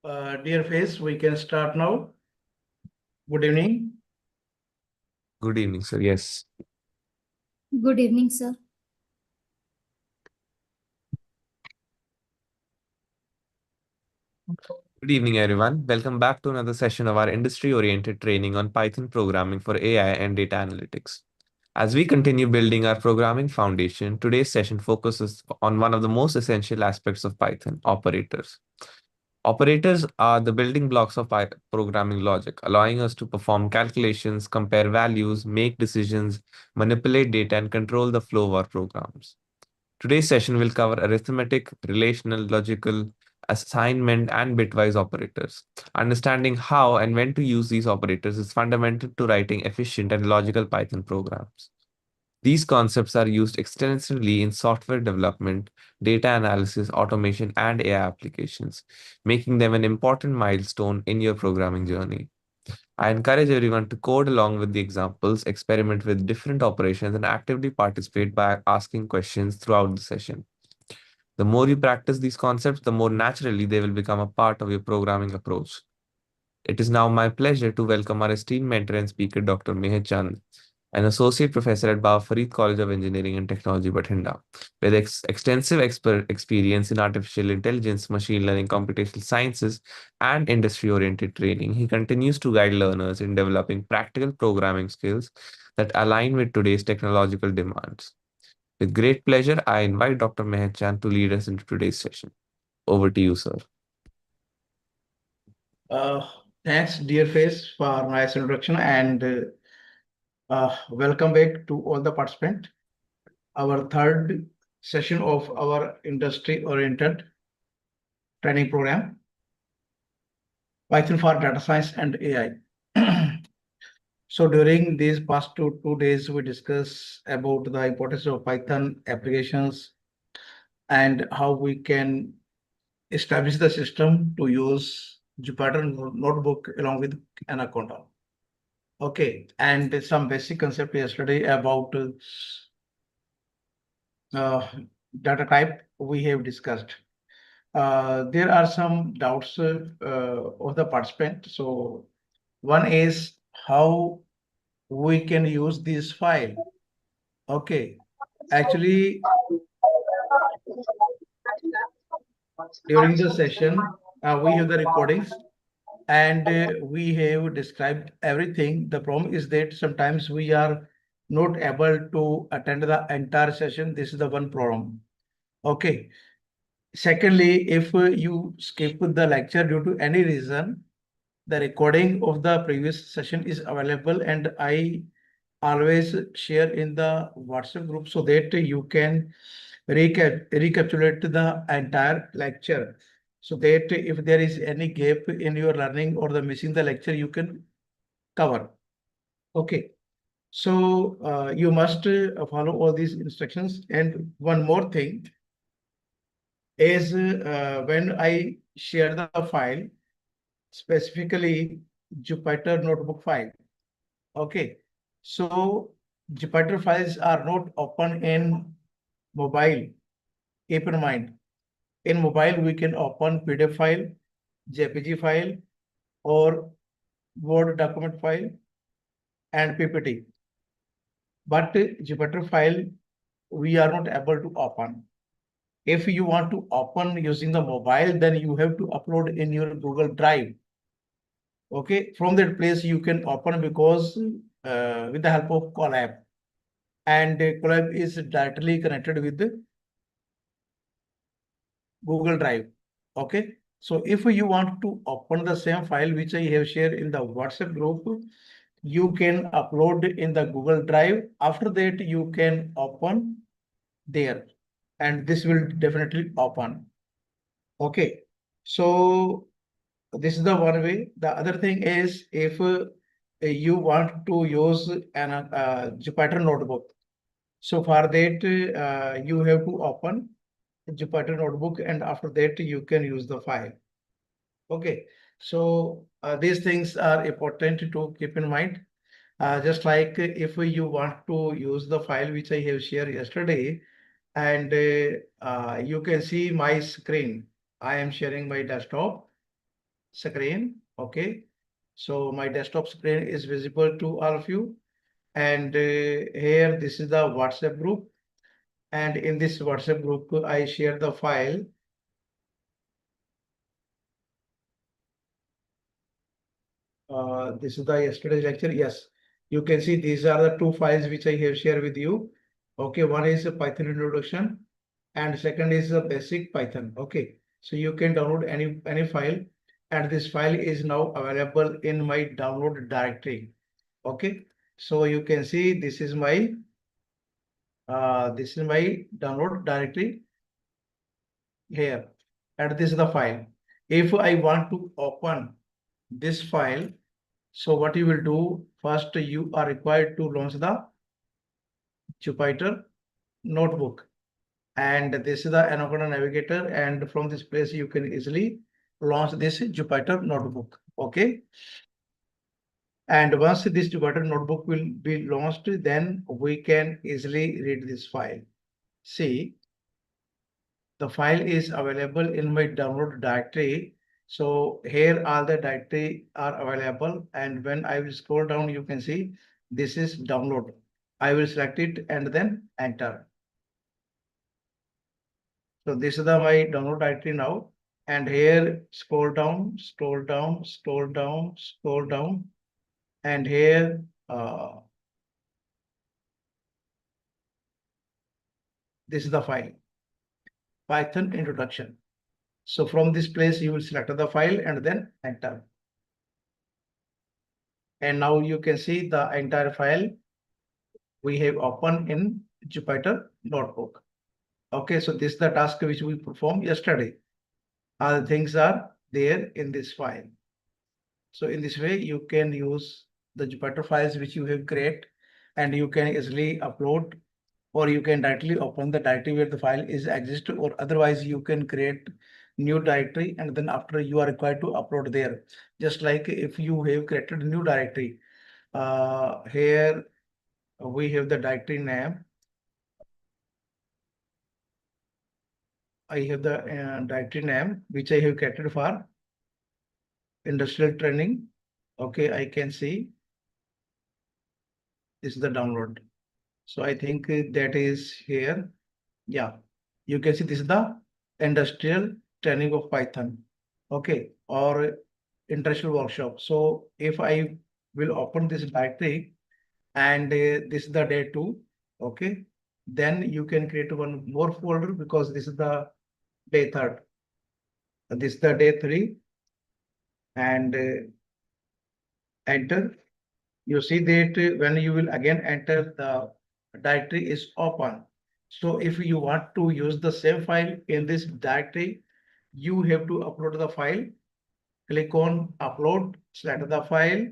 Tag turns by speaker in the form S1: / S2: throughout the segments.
S1: Dear face, we can start now. Good evening.
S2: Good evening, sir. Yes.
S3: Good evening, sir.
S2: Good evening, everyone. Welcome back to another session of our industry-oriented training on Python programming for AI and data analytics. As we continue building our programming foundation, today's session focuses on one of the most essential aspects of Python, operators. Operators are the building blocks of programming logic, allowing us to perform calculations, compare values, make decisions, manipulate data, and control the flow of our programs. Today's session will cover arithmetic, relational, logical, assignment, and bitwise operators. Understanding how and when to use these operators is fundamental to writing efficient and logical Python programs. These concepts are used extensively in software development, data analysis, automation, and AI applications, making them an important milestone in your programming journey. I encourage everyone to code along with the examples, experiment with different operations, and actively participate by asking questions throughout the session. The more you practice these concepts, the more naturally they will become a part of your programming approach. It is now my pleasure to welcome our esteemed mentor and speaker, Dr. Meher Chand, an associate professor at Baba Farid College of Engineering and Technology, Bathinda. With extensive experience in artificial intelligence, machine learning, computational sciences, and industry-oriented training, he continues to guide learners in developing practical programming skills that align with today's technological demands. With great pleasure, I invite Dr. Meher Chand to lead us into today's session. Over to you, sir.
S1: Thanks, dear face, for nice introduction and welcome back to all the participants. Our third session of our industry-oriented training program, Python for data science and AI. So during these past two days, we discussed about the importance of Python applications and how we can establish the system to use Jupyter notebook along with Anaconda. Okay, and some basic concept yesterday about data type we have discussed. There are some doubts of the participant. So one is how we can use this file. Okay, actually during the session we have the recordings and we have described everything. The problem is that sometimes we are not able to attend the entire session. This is the one problem. Okay. Secondly, if you skip the lecture due to any reason, the recording of the previous session is available and I always share in the WhatsApp group so that you can recapitulate the entire lecture so that if there is any gap in your learning or the missing the lecture, you can cover. Okay. So you must follow all these instructions. And one more thing is when I share the file, specifically Jupyter notebook file. Okay. So Jupyter files are not open in mobile. Keep in mind, in mobile, we can open PDF file, JPG file, or Word document file and PPT. But Jupyter file, we are not able to open. If you want to open using the mobile, then you have to upload in your Google Drive. Okay, from that place you can open because with the help of Colab. And Colab is directly connected with the Google Drive. Okay, so if you want to open the same file which I have shared in the WhatsApp group, you can upload in the Google Drive. After that, you can open there, and this will definitely open. Okay, so this is the one way. The other thing is if you want to use an Jupyter notebook. So for that, you have to open Jupyter notebook and after that you can use the file. Okay, so these things are important to keep in mind. Just like if you want to use the file which I have shared yesterday, and you can see my screen. I am sharing my desktop screen. Okay, so my desktop screen is visible to all of you. And here, this is the WhatsApp group. And in this WhatsApp group, I share the file. This is the yesterday's lecture. Yes, you can see these are the two files which I have shared with you. Okay, one is a Python introduction, and second is a basic Python. Okay, so you can download any file, and this file is now available in my download directory. Okay, so you can see this is my download directory here, and this is the file. If I want to open this file, so what you will do, first you are required to launch the Jupyter notebook, and this is the Anaconda navigator, and from this place you can easily launch this Jupyter notebook. Okay, and once this Jupyter notebook will be launched, then we can easily read this file. See, the file is available in my download directory. So here all the directory are available, and when I will scroll down, you can see this is download. I will select it and then enter. So this is my download directory now. And here scroll down, scroll down, scroll down, scroll down. And here this is the file, Python introduction. So from this place, you will select the file and then enter. And now you can see the entire file we have opened in Jupyter notebook. Okay, so this is the task which we performed yesterday. All the things are there in this file. So in this way, you can use the Jupyter files which you have created, and you can easily upload, or you can directly open the directory where the file is exist, or otherwise you can create new directory, and then after you are required to upload there. Just like if you have created a new directory, here we have the directory name. I have the directory name which I have created for industrial training. Okay, I can see this is the download. So I think that is here. Yeah, you can see this is the industrial training of Python. Okay, or industrial workshop. So if I will open this directory, and this is the day 2, okay, then you can create one more folder because this is the day 3rd. This is the day 3, and enter. You see that when you will again enter, the directory is open. So if you want to use the same file in this directory, you have to upload the file. Click on upload, select the file,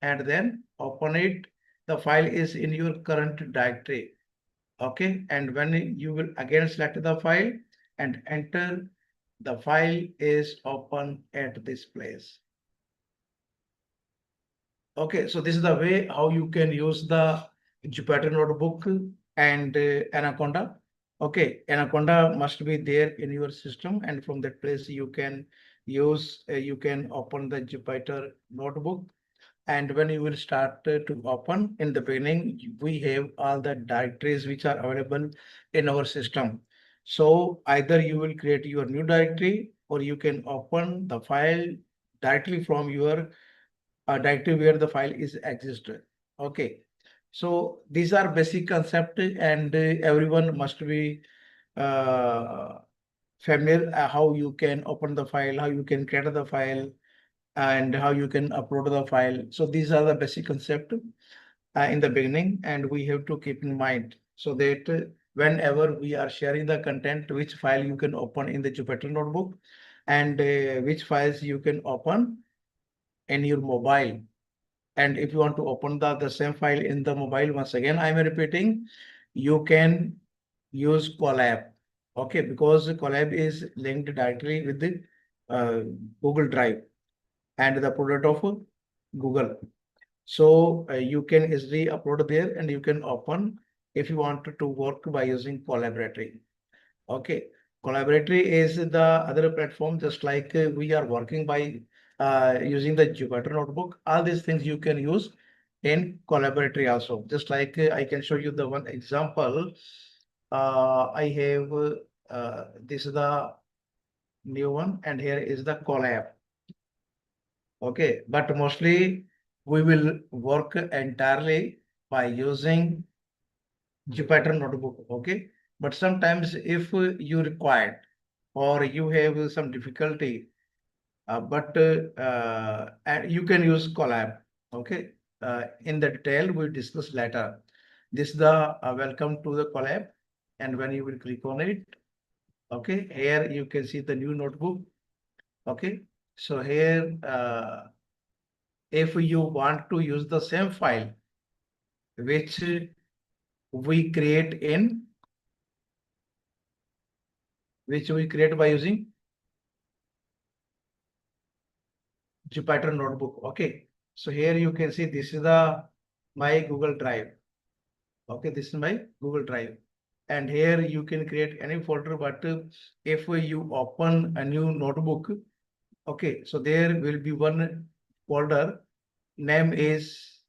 S1: and then open it. The file is in your current directory. Okay, and when you will again select the file and enter, the file is open at this place. Okay, so this is the way how you can use the Jupyter notebook and Anaconda. Okay, Anaconda must be there in your system, and from that place you can use, you can open the Jupyter notebook. And when you will start to open, in the beginning, we have all the directories which are available in our system. So either you will create your new directory, or you can open the file directly from your directory where the file is existed. Okay, so these are basic concept, and everyone must be uh, familiar how you can open the file, how you can create the file, and how you can upload the file. So these are the basic concept in the beginning, and we have to keep in mind so that whenever we are sharing the content, which file you can open in the Jupyter notebook, and which files you can open in your mobile. And if you want to open the same file in the mobile, once again, I'm repeating, you can use Colab. Okay, because Colab is linked directly with the Google Drive and the product of Google. So you can easily upload there, and you can open if you want to work by using Collaboratory. Okay, Collaboratory is the other platform, just like we are working by using the Jupyter notebook. All these things you can use in collaboratory also. Just like I can show you the one example. I have this is the new one, and here is the collab. Okay, but mostly we will work entirely by using Jupyter notebook. Okay, but sometimes if you require or you have some difficulty, and you can use collab. Okay, in the detail we discuss later. This is the welcome to the collab, and when you will click on it, okay, here you can see the new notebook. Okay, so here if you want to use the same file which we create in which we create by using Jupyter notebook. Okay, so here you can see this is the my Google Drive. Okay, this is my Google Drive, and here you can create any folder. But if you open a new notebook, okay, so there will be one folder. Name is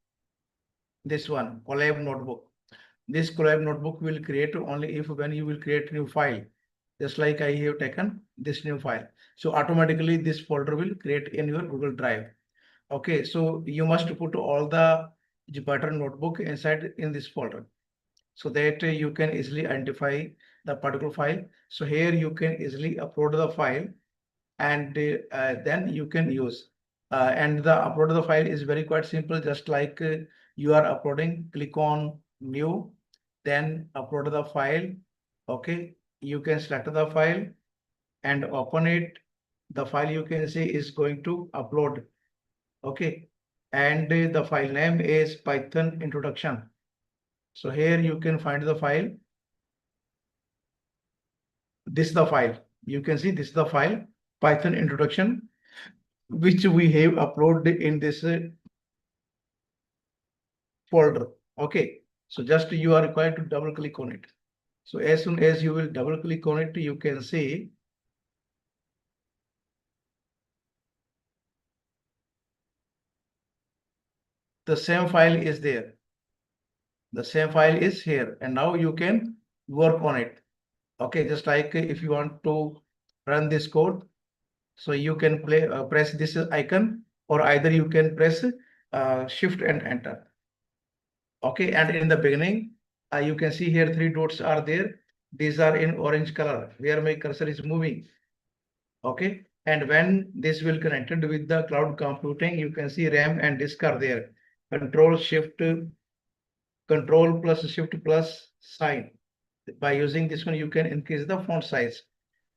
S1: this one, collab notebook. This collab notebook will create only if when you will create new file, just like I have taken this new file. So automatically this folder will create in your Google Drive. Okay, so you must put all the Jupyter notebook inside in this folder so that you can easily identify the particular file. So here you can easily upload the file, and then you can use. And the upload of the file is very quite simple, just like you are uploading, click on new, then upload the file. Okay, you can select the file and open it. The file you can see is going to upload. Okay, and the file name is Python introduction. So here you can find the file. This is the file. You can see this is the file, Python introduction, which we have uploaded in this folder. Okay, so just you are required to double click on it. So as soon as you will double click on it, you can see the same file is there. The same file is here, and now you can work on it. Okay, just like if you want to run this code, so you can press this icon, or either you can press shift and enter. Okay, and in the beginning, you can see here 3 dots are there. These are in orange color where my cursor is moving. Okay, and when this will connected with the cloud computing, you can see RAM and disk are there. Control plus shift plus sign. By using this one, you can increase the font size.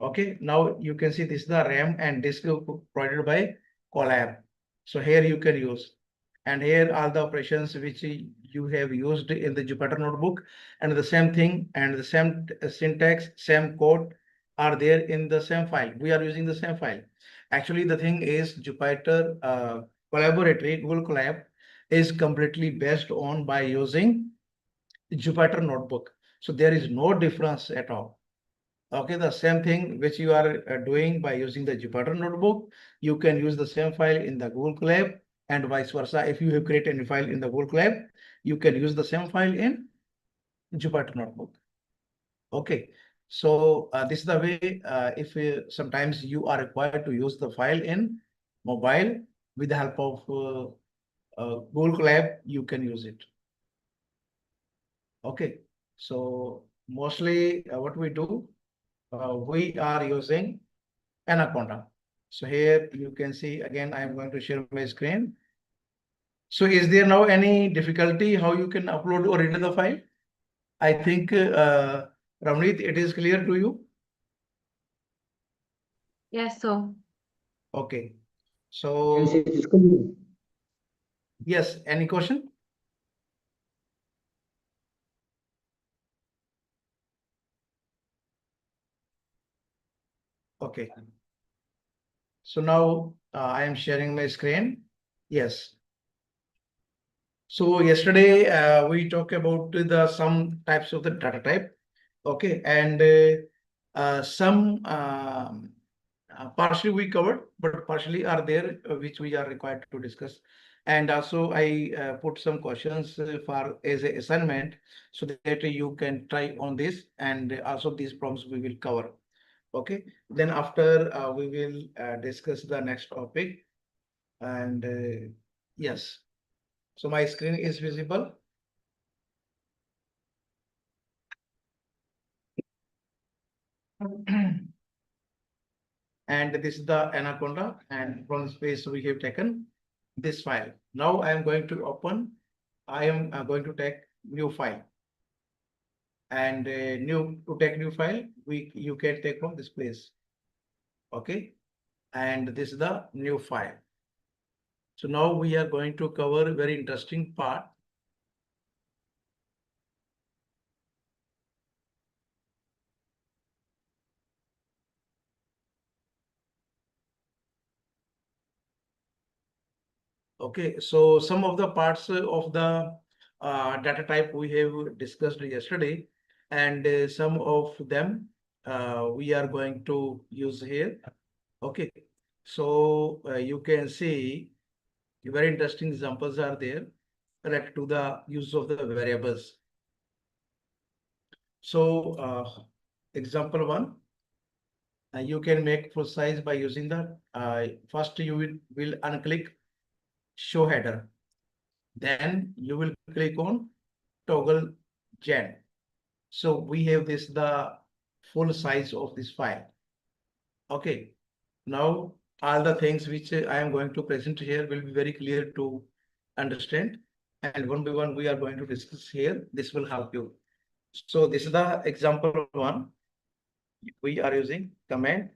S1: Okay, now you can see this is the RAM and disk provided by Collab. So here you can use, and here are the operations which you have used in the Jupyter notebook, and the same thing and the same syntax, same code are there in the same file. We are using the same file. Actually, the thing is Jupyter Collaboratory, Google Colab is completely based on by using Jupyter notebook. So there is no difference at all. Okay, the same thing which you are doing by using the Jupyter notebook, you can use the same file in the Google Colab, and vice versa. If you have created any file in the Google Colab, you can use the same file in Jupyter notebook. Okay, so this is the way if sometimes you are required to use the file in mobile with the help of Google Colab, you can use it. Okay, so mostly what we do, we are using Anaconda. So here you can see again, I am going to share my screen. So is there now any difficulty how you can upload or read the file? I think Ramneet, it is clear to you?
S4: Yes, so
S1: Okay.
S5: Yes,
S1: So
S5: it is clear.
S1: yes, any question? Okay. So now I am sharing my screen. Yes. So yesterday we talked about the some types of the data type. Okay, and some partially we covered, but partially are there which we are required to discuss. And also I put some questions for as a assignment so that you can try on this, and also these problems we will cover. Okay, then after we will discuss the next topic. And yes, so my screen is visible. And this is the anaconda, and from space we have taken this file. Now I am going to open, I am going to take new file, and to take new file, you can take from this place. Okay, and this is the new file. So now we are going to cover a very interesting part. Okay, so some of the parts of the data type we have discussed yesterday, and some of them we are going to use here. Okay, so you can see very interesting examples are there related to the use of the variables. So example one, you can make full size by using the first you will unclick show header. Then you will click on toggle gen. So we have this the full size of this file. Okay. Now all the things which I am going to present here will be very clear to understand. And one by one we are going to discuss here. This will help you. So this is the example one. We are using command.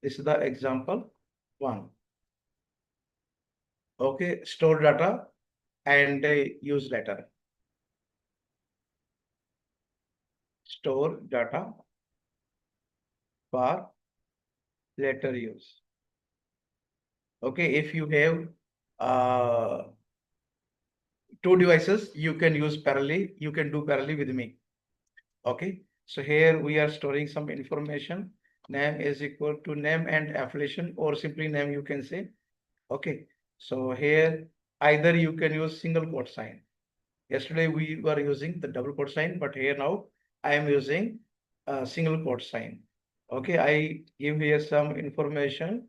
S1: This is the example one. Okay. Store data and use letter. Store data for letter use. Okay, if you have two devices, you can use parallelly. You can do parallelly with me. Okay, so here we are storing some information. Name is equal to name and affiliation, or simply name you can say. Okay, so here either you can use single quote sign. Yesterday we were using the double quote sign, but here now I am using a single quote sign. Okay, I give here some information.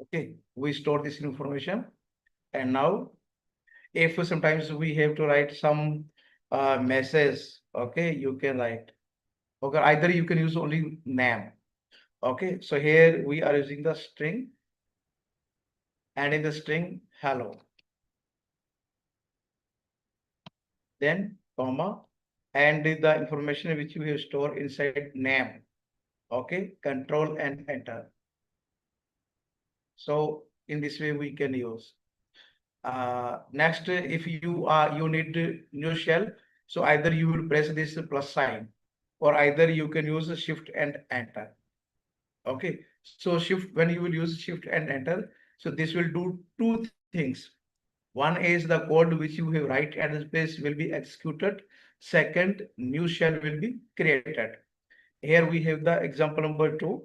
S1: Okay, we store this information, and now if sometimes we have to write some message, okay, you can write. Okay, either you can use only name. Okay, so here we are using the string, and in the string hello, then comma, and the information which we have stored inside name. Okay, control and enter. So in this way we can use. Next, if you need new shell, so either you will press this plus sign, or either you can use the shift and enter. Okay, so shift, when you will use shift and enter, so this will do two things. One is the code which you have write at the space will be executed. Second, new shell will be created. Here we have the example number 2.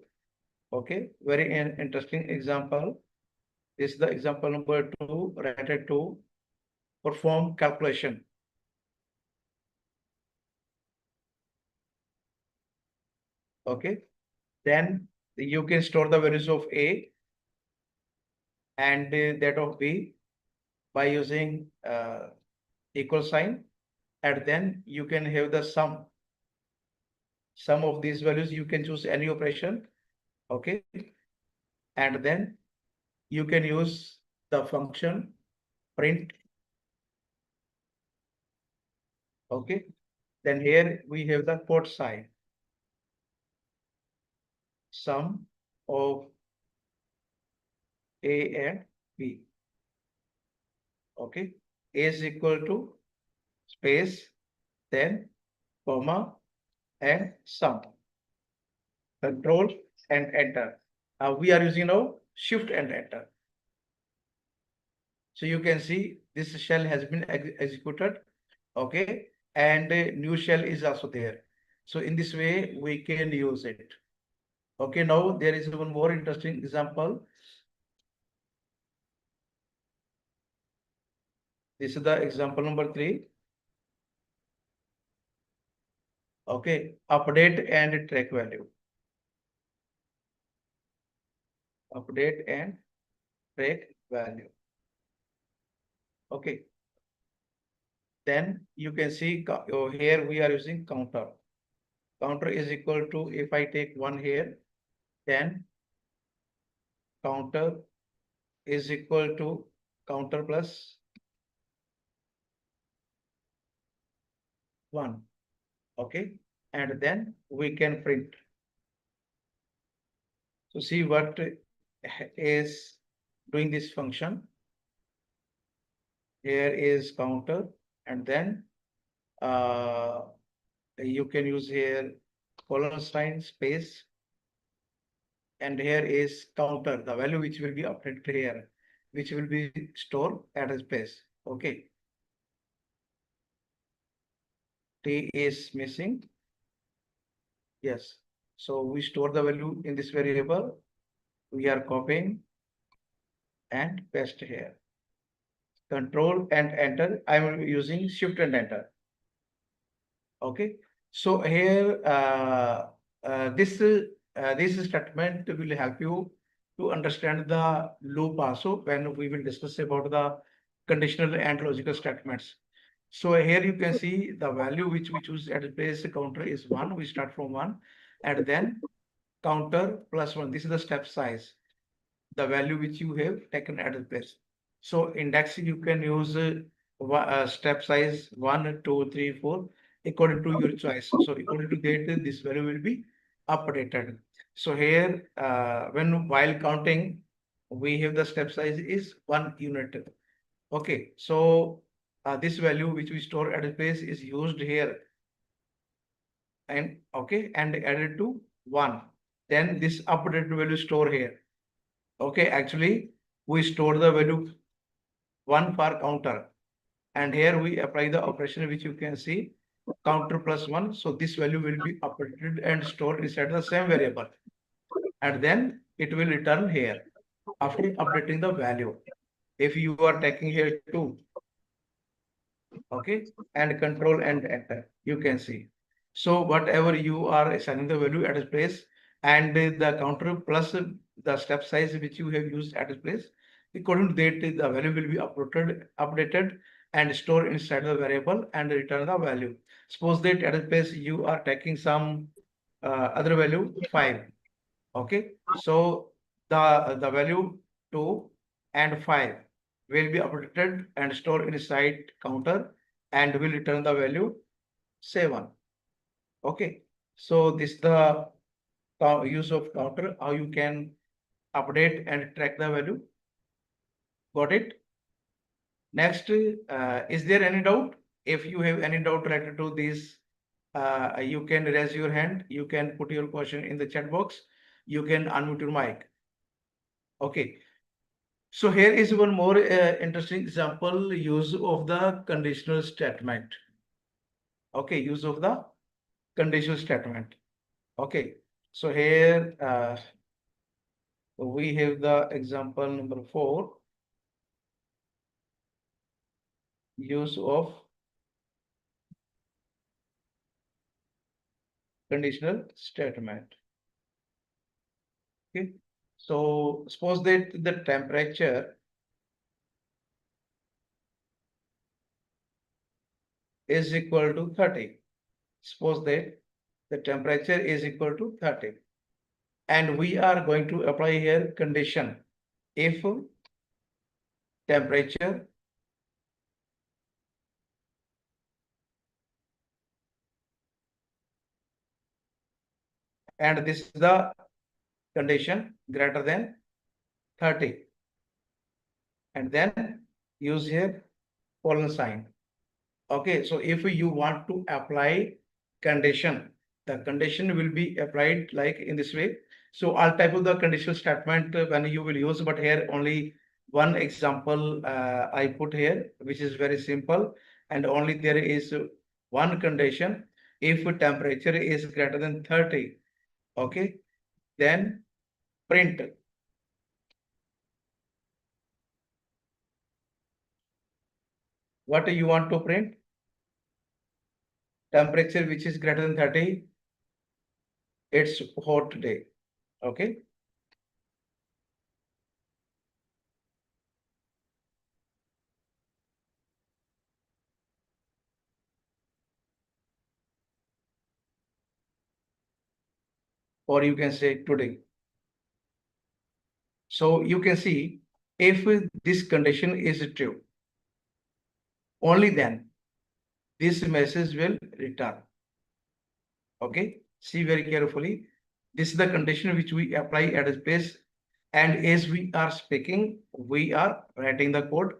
S1: Okay, very interesting example. This is the example number 2 related to perform calculation. Okay, then you can store the values of A and that of B by using equal sign, and then you can have the sum of these values. You can choose any operation. Okay, and then you can use the function print. Okay, then here we have the quote sign, sum of A and B. Okay, is equal to space, then comma and sum. Control and enter. We are using now shift and enter. So you can see this shell has been executed. Okay, and a new shell is also there. So in this way we can use it. Okay, now there is one more interesting example. This is the example number 3. Okay, update and track value. Update and track value. Okay. Then you can see here we are using counter. Counter is equal to, if I take 1 here, then counter is equal to counter plus 1. Okay. And then we can print. So see what is doing this function. Here is counter, and then you can use here colon sign space, and here is counter, the value which will be updated here, which will be stored at a space. Okay. T is missing. Yes. So we store the value in this variable. We are copying and paste here. Control and enter. I am using shift and enter. Okay. So here this statement will help you to understand the loop also when we will discuss about the conditional and logical statements. So here you can see the value which we choose at the place counter is 1. We start from 1, and then counter plus 1. This is the step size, the value which you have taken at the place. So index you can use step size 1, 2, 3, 4 according to your choice. So according to that, this value will be updated. So here when while counting, we have the step size is 1 unit. Okay, so this value which we store at a place is used here, and okay, and added to 1. Then this updated value store here. Okay, actually we store the value 1 for counter, and here we apply the operation which you can see counter plus 1. So this value will be updated and stored inside the same variable, and then it will return here after updating the value. If you are taking here 2, okay, and control and enter, you can see. So whatever you are assigning the value at a place, and the counter plus the step size which you have used at a place, according to that the value will be updated and stored inside the variable and return the value. Suppose that at a place you are taking some other value 5. Okay, so the value 2 and 5 will be updated and stored inside counter and will return the value 7. Okay, so this is the use of counter, how you can update and track the value. Got it? Next, is there any doubt? If you have any doubt related to this, you can raise your hand. You can put your question in the chat box. You can unmute your mic. Okay. So here is one more interesting example, use of the conditional statement. Okay, use of the conditional statement. Okay, so here we have the example number 4, use of conditional statement. Okay, so suppose that the temperature is equal to 30. Suppose that the temperature is equal to 30. And we are going to apply here condition. If temperature and this is the condition greater than 30, and then use here colon sign. Okay, so if you want to apply condition, the condition will be applied like in this way. So I'll type of the conditional statement when you will use, but here only one example I put here, which is very simple, and only there is one condition. If temperature is greater than 30, okay, then print. What you want to print? Temperature which is greater than 30, it's hot day. Okay. Or you can say today. So you can see if this condition is true, only then this message will return. Okay, see very carefully. This is the condition which we apply at a place, and as we are speaking, we are writing the code.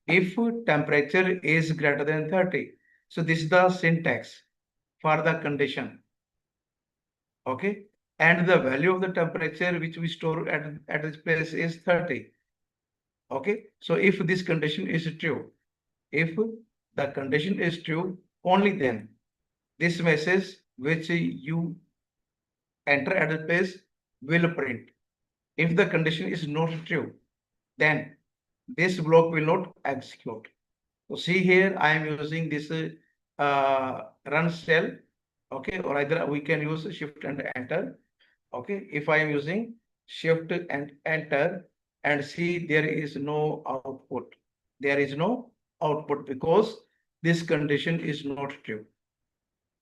S1: If temperature is greater than 30, so this is the syntax for the condition. Okay, and the value of the temperature which we store at this place is 30. Okay, so if this condition is true, if the condition is true, only then this message which you enter at the place will print. If the condition is not true, then this block will not execute. So see here, I am using this run cell. Okay, or either we can use shift and enter. Okay, if I am using shift and enter, and see there is no output. There is no output because this condition is not true.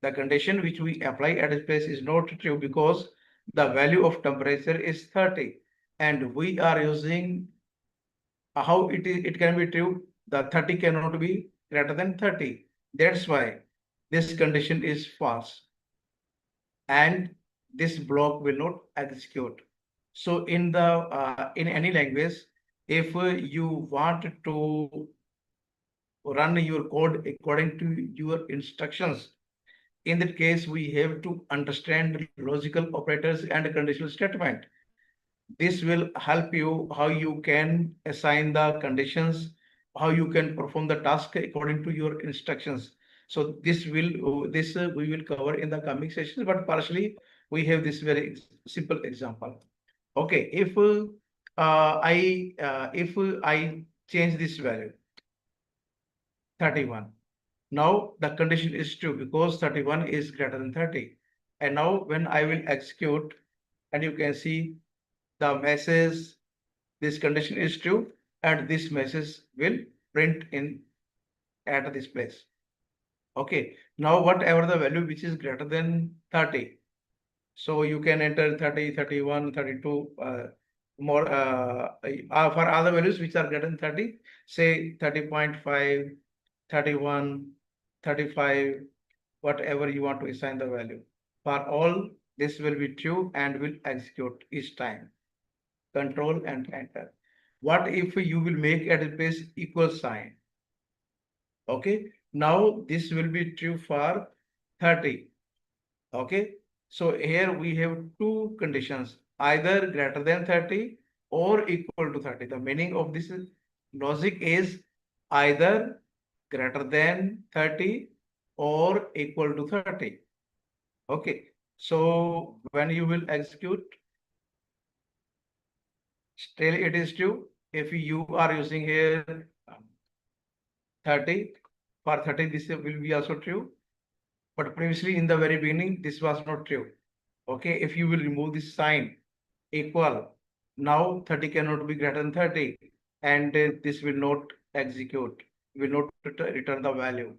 S1: The condition which we apply at this place is not true because the value of temperature is 30, and we are using how it can be true. The 30 cannot be greater than 30. That's why this condition is false, and this block will not execute. So in any language, if you want to run your code according to your instructions, in that case, we have to understand logical operators and conditional statement. This will help you how you can assign the conditions, how you can perform the task according to your instructions. So this we will cover in the coming sessions, but partially we have this very simple example. Okay, if I change this value 31. Now the condition is true because 31 is greater than 30. And now when I will execute, and you can see the message, this condition is true, and this message will print in at this place. Okay, now whatever the value which is greater than 30. So you can enter 30, 31, 32, more for other values which are greater than 30, say 30.5, 31, 35, whatever you want to assign the value. For all, this will be true and will execute each time. Control and enter. What if you will make at a place equal sign? Okay, now this will be true for 30. Okay, so here we have two conditions, either greater than 30 or equal to 30. The meaning of this logic is either greater than 30 or equal to 30. Okay, so when you will execute, still it is true. If you are using here 30, for 30 this will be also true. But previously in the very beginning, this was not true. Okay, if you will remove this sign equal, now 30 cannot be greater than 30, and this will not execute, will not return the value.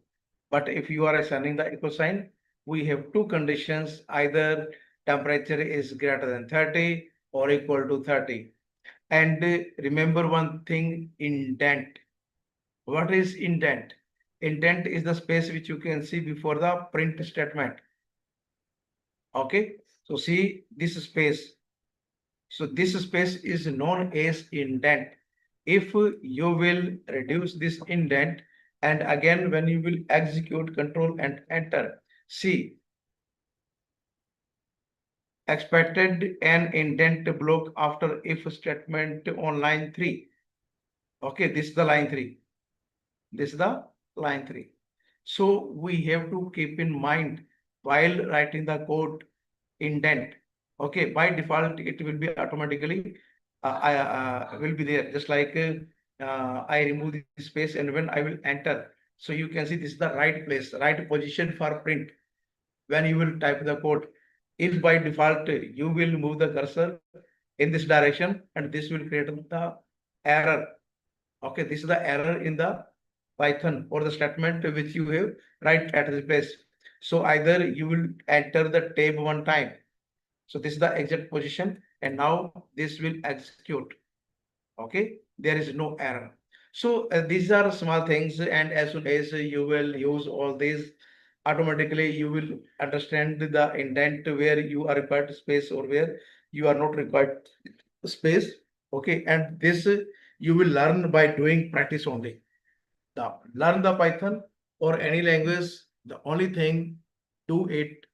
S1: But if you are assigning the equal sign, we have two conditions, either temperature is greater than 30 or equal to 30. And remember one thing, indent. What is indent? Indent is the space which you can see before the print statement. Okay, so see this space. So this space is known as indent. If you will reduce this indent, And again, when you will execute, control and enter, see, expected an indent block after if statement on line 3. Okay, this is the line 3. This is the line 3. So we have to keep in mind while writing the code indent. Okay, by default, it will be automatically will be there, just like I remove the space, and when I will enter, so you can see this is the right place, right position for print when you will type the code. If by default you will move the cursor in this direction, and this will create the error. Okay, this is the error in the Python or the statement which you have right at this place. So either you will enter the tab one time. So this is the exact position, and now this will execute. Okay, there is no error. So these are small things, and as soon as you will use all these, automatically you will understand the intent where you are required space or where you are not required space. Okay, and this you will learn by doing practice only. Learn the Python or any language, the only thing, do it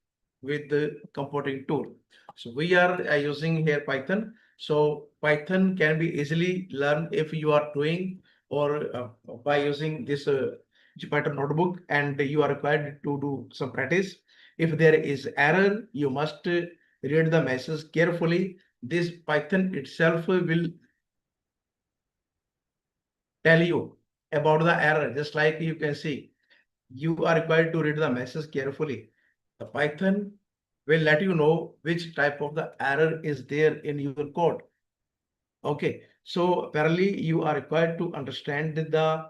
S1: with the computing tool. So we are using here Python. So Python can be easily learned if you are doing or by using this Python notebook, and you are required to do some practice. If there is error, you must read the message carefully. This Python itself will tell you about the error. Just like you can see, you are required to read the message carefully. The Python will let you know which type of the error is there in your code. Okay, so apparently you are required to understand the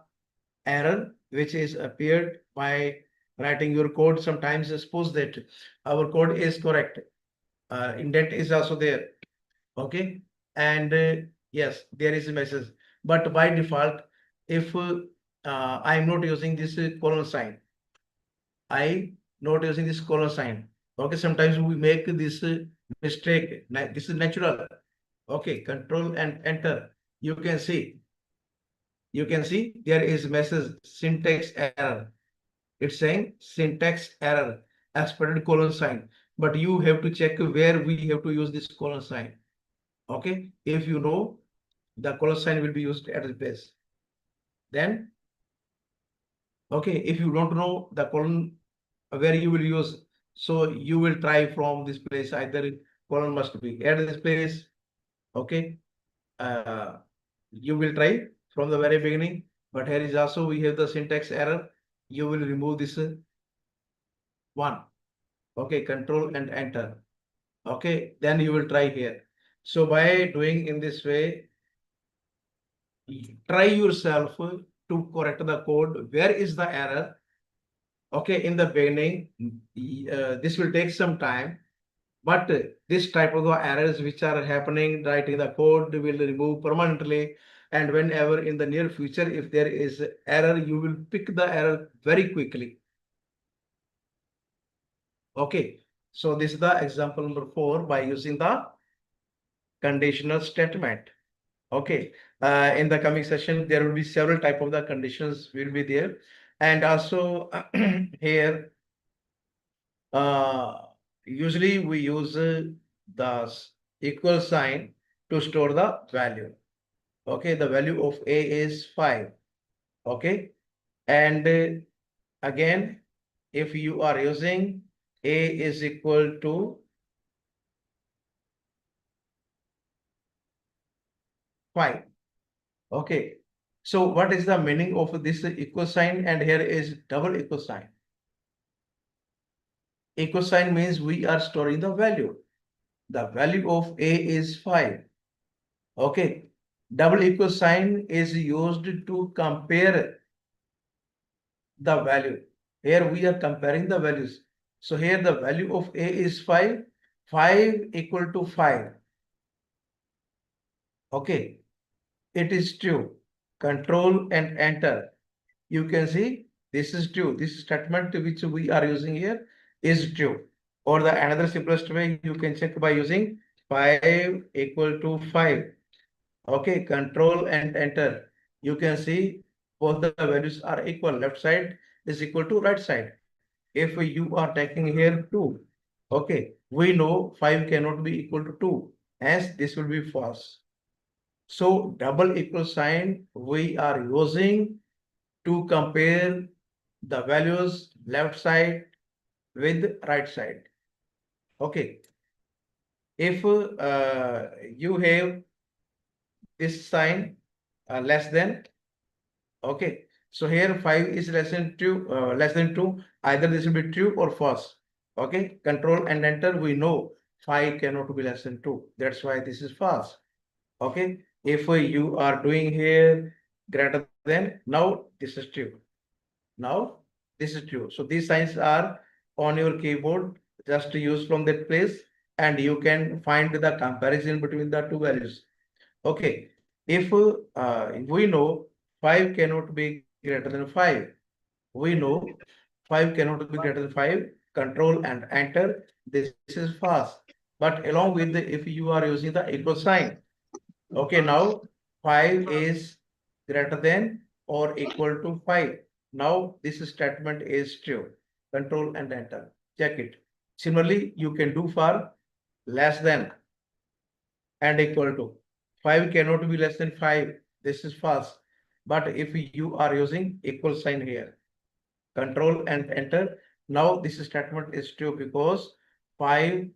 S1: error which is appeared by writing your code. Sometimes suppose that our code is correct, indent is also there. Okay, and yes, there is a message, but by default, if I am not using this colon sign, I not using this colon sign. Okay, sometimes we make this mistake. This is natural. Okay, control and enter. You can see there is message syntax error. It's saying syntax error, expected colon sign. But you have to check where we have to use this colon sign. Okay, if you know, the colon sign will be used at the place. Then, okay, if you don't know the colon where you will use, so you will try from this place, either colon must be at this place. Okay, you will try from the very beginning, but here is also we have the syntax error. You will remove this one. Okay, control and enter. Okay, then you will try here. So by doing in this way, try yourself to correct the code. Where is the error? Okay, in the beginning, this will take some time, but this type of errors which are happening right in the code will remove permanently. And whenever in the near future, if there is error, you will pick the error very quickly. Okay, so this is the example number 4 by using the conditional statement. Okay, in the coming session, there will be several type of the conditions will be there. And also here, usually we use the equal sign to store the value. Okay, the value of A is 5. Okay, and again, if you are using A is equal to 5. Okay, so what is the meaning of this equal sign? And here is double equal sign. Equal sign means we are storing the value. The value of A is 5. Okay, double equal sign is used to compare the value. Here we are comparing the values. So here the value of A is 5. 5 equal to 5. Okay, it is true. Control and enter. You can see this is true. This statement which we are using here is true. Or the another simplest way you can check by using 5 equal to 5. Okay, control and enter. You can see both the values are equal. Left side is equal to right side. If you are taking here 2, okay, we know 5 cannot be equal to 2, hence this will be false. So double equal sign we are using to compare the values left side with right side. Okay, if you have this sign less than, okay, so here 5 is less than 2, either this will be true or false. Okay, control and enter, we know 5 cannot be less than 2, that's why this is false. Okay, if you are doing here greater than, now this is true, now this is true. So these signs are on your keyboard, just use from that place, and you can find the comparison between the two values. Okay, if we know 5 cannot be greater than 5, we know 5 cannot be greater than 5, control and enter, this is false. But along with if you are using the equal sign, okay, now 5 is greater than or equal to 5. Now this statement is true. Control and enter. Check it. Similarly, you can do for less than and equal to. 5 cannot be less than 5. This is false. But if you are using equal sign here, control and enter. Now this statement is true because 5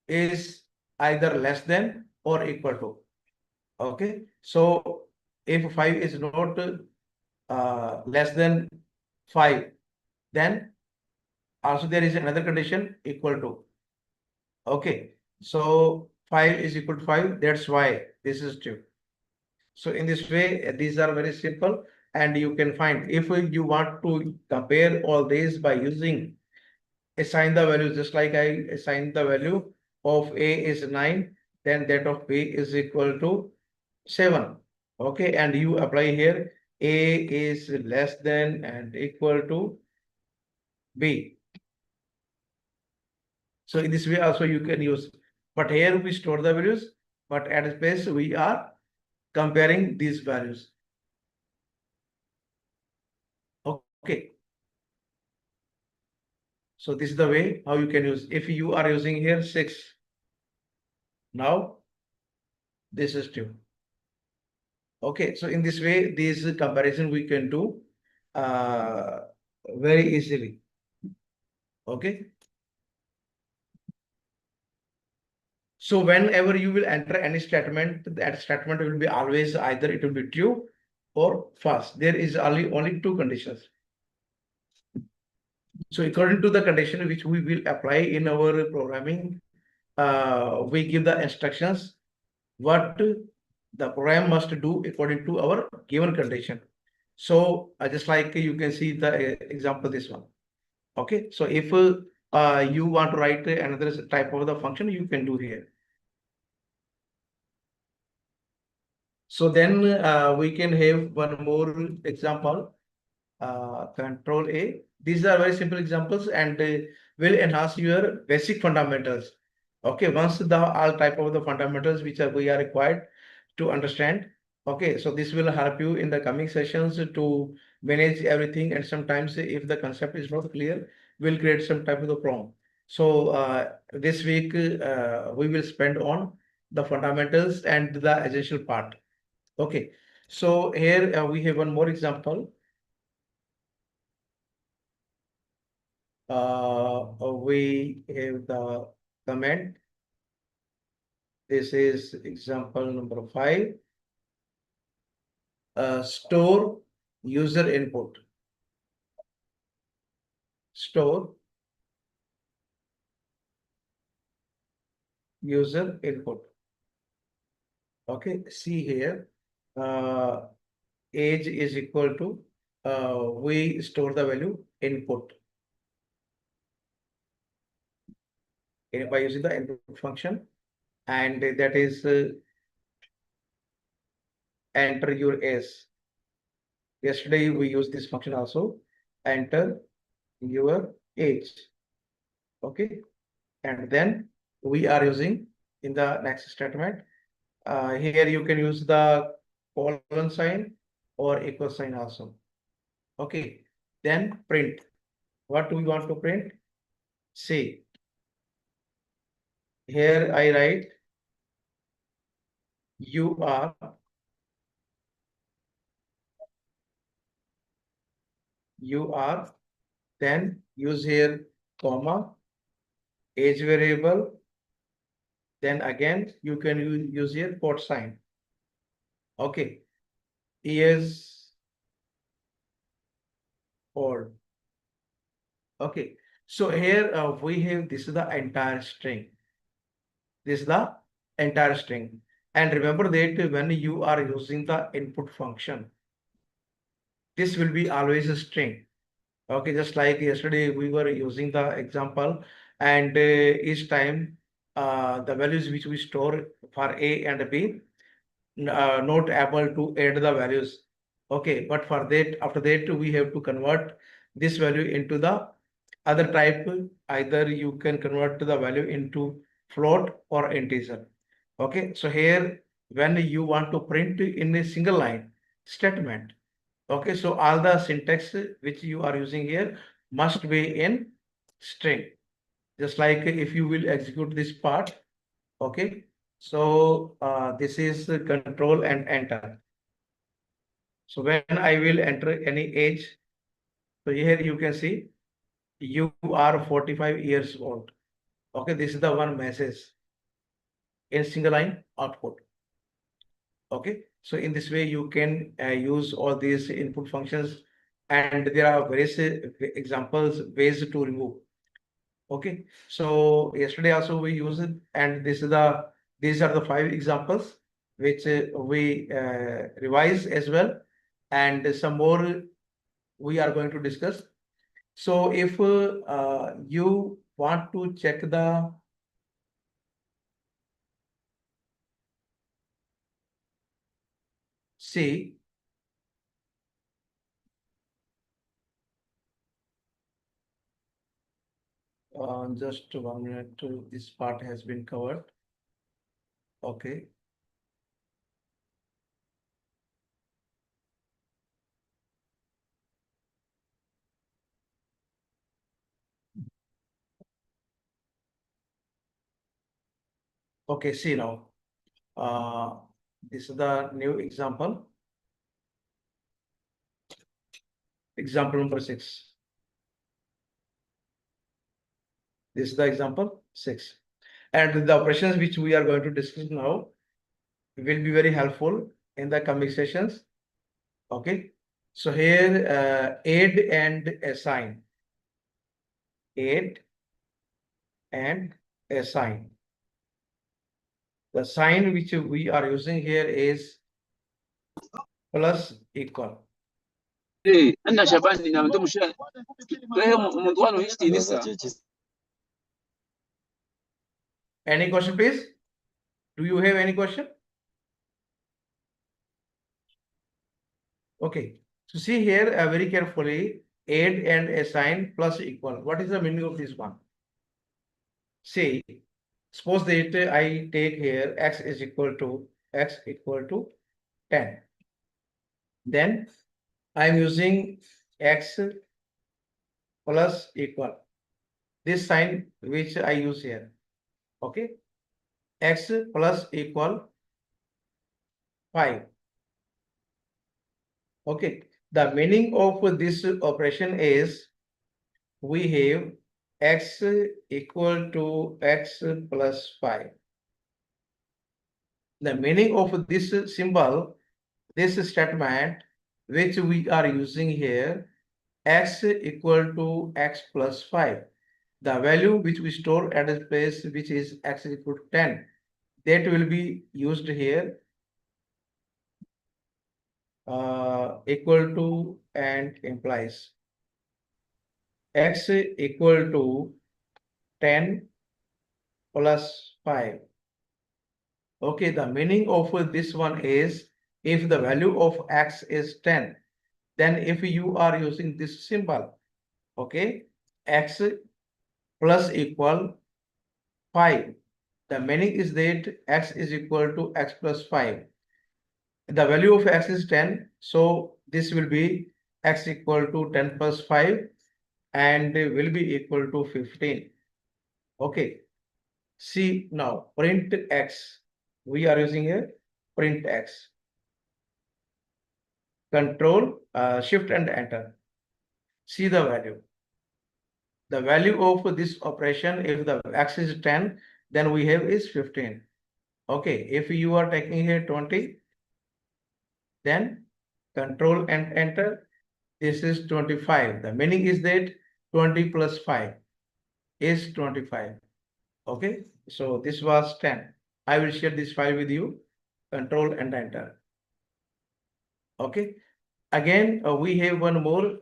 S1: is either less than or equal to. Okay, so if 5 is not less than 5, then also there is another condition equal to. Okay, so 5 is equal to 5, that's why this is true. So in this way, these are very simple, and you can find if you want to compare all these by using assign the value, just like I assigned the value of A is 9, then that of B is equal to 7. Okay, and you apply here A is less than and equal to B. So in this way also you can use, but here we store the values, but at space we are comparing these values. Okay. So this is the way how you can use. If you are using here 6, now this is 2. Okay, so in this way, this comparison we can do very easily. Okay. So whenever you will enter any statement, that statement will be always either it will be true or false. There is only two conditions. So according to the condition which we will apply in our programming, we give the instructions what the program must do according to our given condition. So just like you can see the example, this one. Okay, so if you want to write another type of the function, you can do here. So then we can have one more example, control A. These are very simple examples and will enhance your basic fundamentals. Okay, once the all type of the fundamentals which we are required to understand. Okay, so this will help you in the coming sessions to manage everything, and sometimes if the concept is not clear, we'll create some type of the problem. So this week we will spend on the fundamentals and the essential part. Okay, so here we have one more example. We have the comment. This is example number 5. Store user input. Store user input. Okay, see here, age is equal to, we store the value input by using the input function, and that is enter your age. Yesterday we used this function also, enter your age. Okay, and then we are using in the next statement. Here you can use the colon sign or equal sign also. Okay, then print. What do we want to print? See, here I write you are then use here comma, age variable, then again you can use here quote sign. Okay, years old. Okay, so here we have this is the entire string. This is the entire string. And remember that when you are using the input function, this will be always a string. Okay, just like yesterday we were using the example, and each time the values which we store for A and B not able to add the values. Okay, but for that, after that, we have to convert this value into the other type. Either you can convert the value into float or integer. Okay, so here when you want to print in a single line statement, okay, so all the syntax which you are using here must be in string. Just like if you will execute this part, okay, so this is control and enter. So when I will enter any age, so here you can see you are 45 years old. Okay, this is the one message in single line output. Okay, so in this way you can use all these input functions, and there are various examples ways to remove. Okay, so yesterday also we used it, and these are the 5 examples which we revise as well, and some more we are going to discuss. So if you want to check the C, just 1 minute, this part has been covered. Okay. Okay, see now. This is the new example. Example number 6. This is the example 6. And the operations which we are going to discuss now will be very helpful in the coming sessions. Okay. So here add and assign. Add and assign. The sign which we are using here is plus equal.
S4: Eh, anda Shabani na ndo msha. Wewe mundu wanu hichi
S1: Any question, please? Do you have any question? Okay. So see here very carefully, add and assign plus equal. What is the meaning of this one? See, suppose that I take here x equal to 10. Then I'm using x plus equal. This sign which I use here. Okay. X plus equal 5. Okay. The meaning of this operation is we have x equal to x plus 5. The meaning of this symbol, this statement which we are using here, x equal to x plus 5. The value which we store at a place which is x equal to 10, that will be used here equal to and implies x equal to 10 plus 5. Okay, the meaning of this one is if the value of x is 10, then if you are using this symbol, okay, x plus equal 5, the meaning is that x is equal to x plus 5. the value of x is 10, so this will be x equal to 10 plus 5 and will be equal to 15. Okay. See now, print x. We are using here print x. Control, shift and enter. See the value. The value of this operation, if the x is 10, then we have is 15. Okay, if you are taking here 20, then control and enter. This is 25. The meaning is that 20 plus 5 is 25. Okay, so this was 10. I will share this file with you. Control and enter. Okay, again, we have one more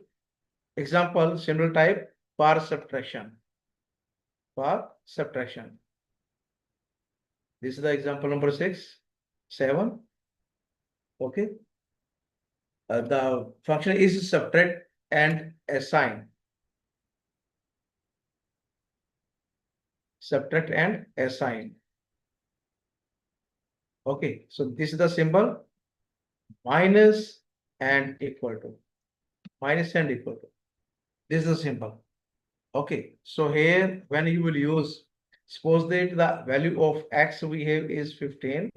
S1: example, similar type, for subtraction. For subtraction. This is the example number 6, 7. Okay. The function is subtract and assign. Subtract and assign. Okay, so this is the symbol minus and equal to. Minus and equal to. This is the symbol. Okay, so here when you will use, suppose that the value of x we have is 15.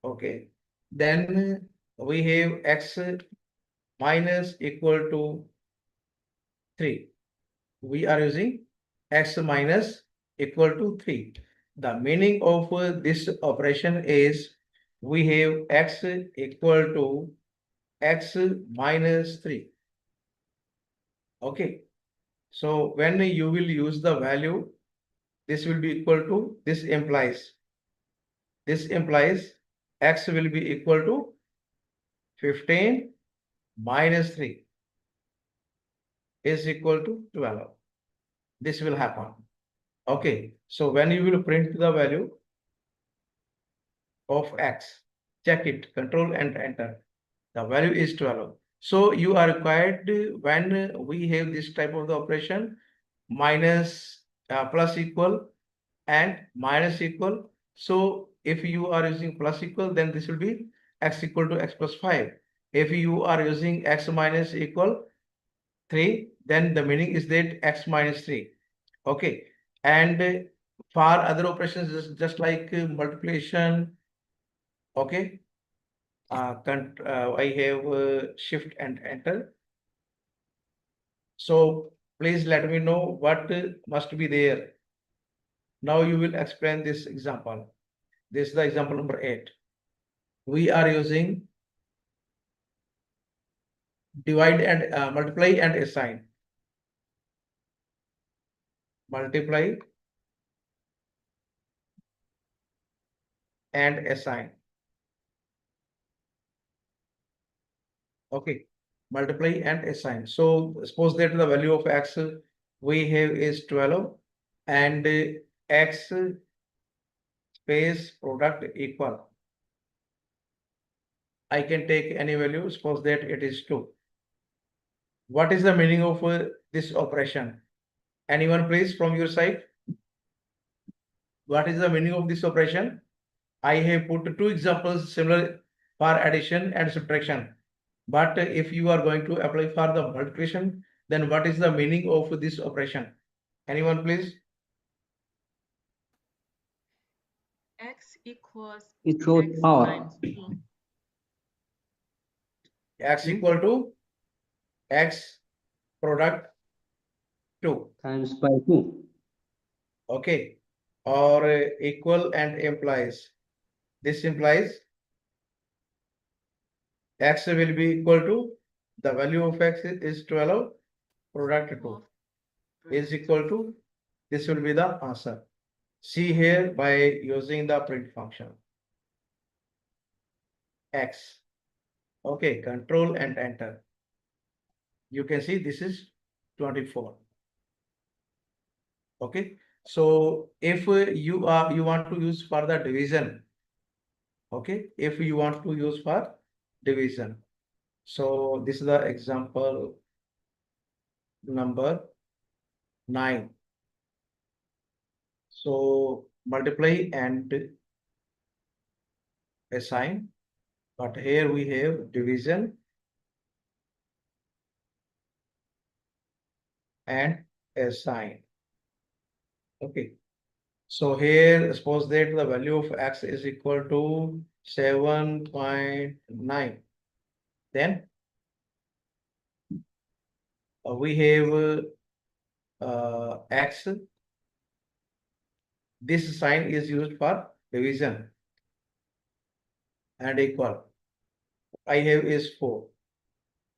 S1: Okay, then we have x minus equal to 3. We are using x minus equal to 3. The meaning of this operation is we have x equal to x minus 3. Okay, so when you will use the value, this will be equal to, this implies x will be equal to 15 minus 3 is equal to 12. This will happen. Okay, so when you will print the value of x, check it, control and enter. The value is 12. So you are required when we have this type of the operation, minus, plus equal and minus equal. So if you are using plus equal, then this will be x equal to x plus 5. If you are using x minus equal 3, then the meaning is that x minus 3. Okay, and for other operations, just like multiplication. Okay, I have shift and enter. So please let me know what must be there. Now you will explain this example. This is the example number 8. We are using divide and multiply and assign. Multiply and assign. Okay, multiply and assign. So suppose that the value of x we have is 12 and x space product equal. I can take any value, suppose that it is 2. What is the meaning of this operation? Anyone please from your side? What is the meaning of this operation? I have put 2 examples similar for addition and subtraction. But if you are going to apply for the multiplication, then what is the meaning of this operation? Anyone please?
S5: X equals
S6: Equals
S5: x
S6: power
S5: times 2.
S1: X equal to x product 2.
S6: times by 2.
S1: Okay, or equal and implies. This implies x will be equal to the value of x is 12, product 2 is equal to, this will be the answer. See here by using the print function x. Okay, control and enter. You can see this is 24. Okay, so if you want to use for the division, okay, if you want to use for division, so this is the example number 9. So multiply and assign. But here we have division and assign. Okay. So here, suppose that the value of x is equal to 7.9. Then we have x. This sign is used for division and equal. I have is 4.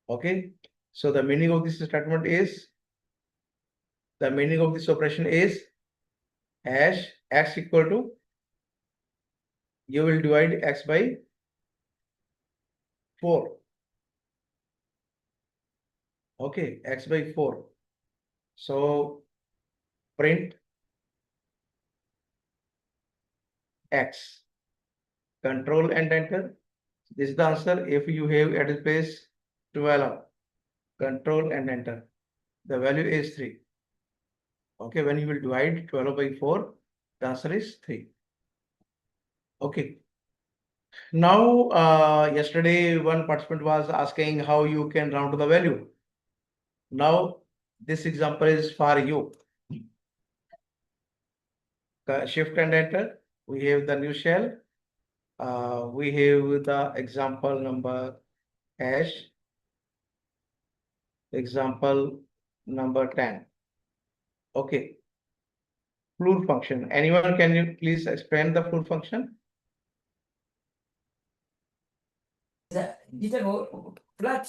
S1: Okay. So the meaning of this statement is, the meaning of this operation is hash x equal to, you will divide x by 4. Okay, x by 4. So print x, control and enter. This is the answer. If you have at the place 12, control and enter. The value is 3. Okay, when you will divide 12 by 4, the answer is 3. Okay. Now, yesterday one participant was asking how you can round to the value. Now, this example is for you. Shift and enter. We have the new shell. We have the example number hash, example number 10. Okay. Floor function. Anyone, can you please explain the floor function?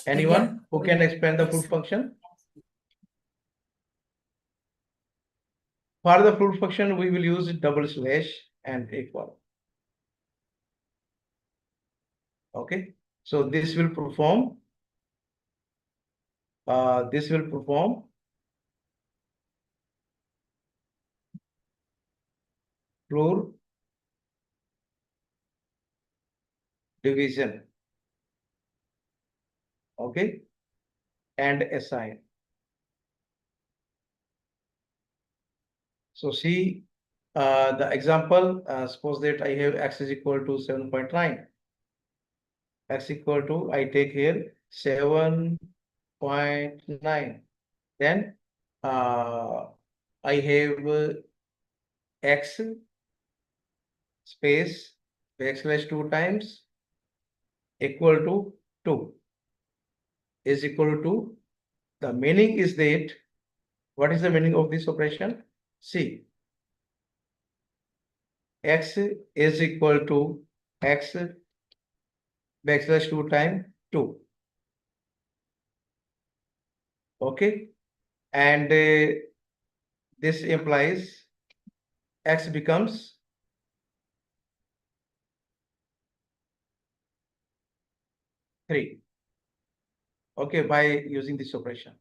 S1: Anyone who can explain the floor function? For the floor function, we will use double slash and equal. Okay. So this will perform floor division. Okay. And assign. So see the example, suppose that I have x is equal to 7.9. X equal to, I take here 7.9. Then I have x space backslash 2 times equal to 2 is equal to, the meaning is that, what is the meaning of this operation? See, x is equal to x backslash 2 times 2. Okay. And this implies x becomes 3. Okay, by using this operation.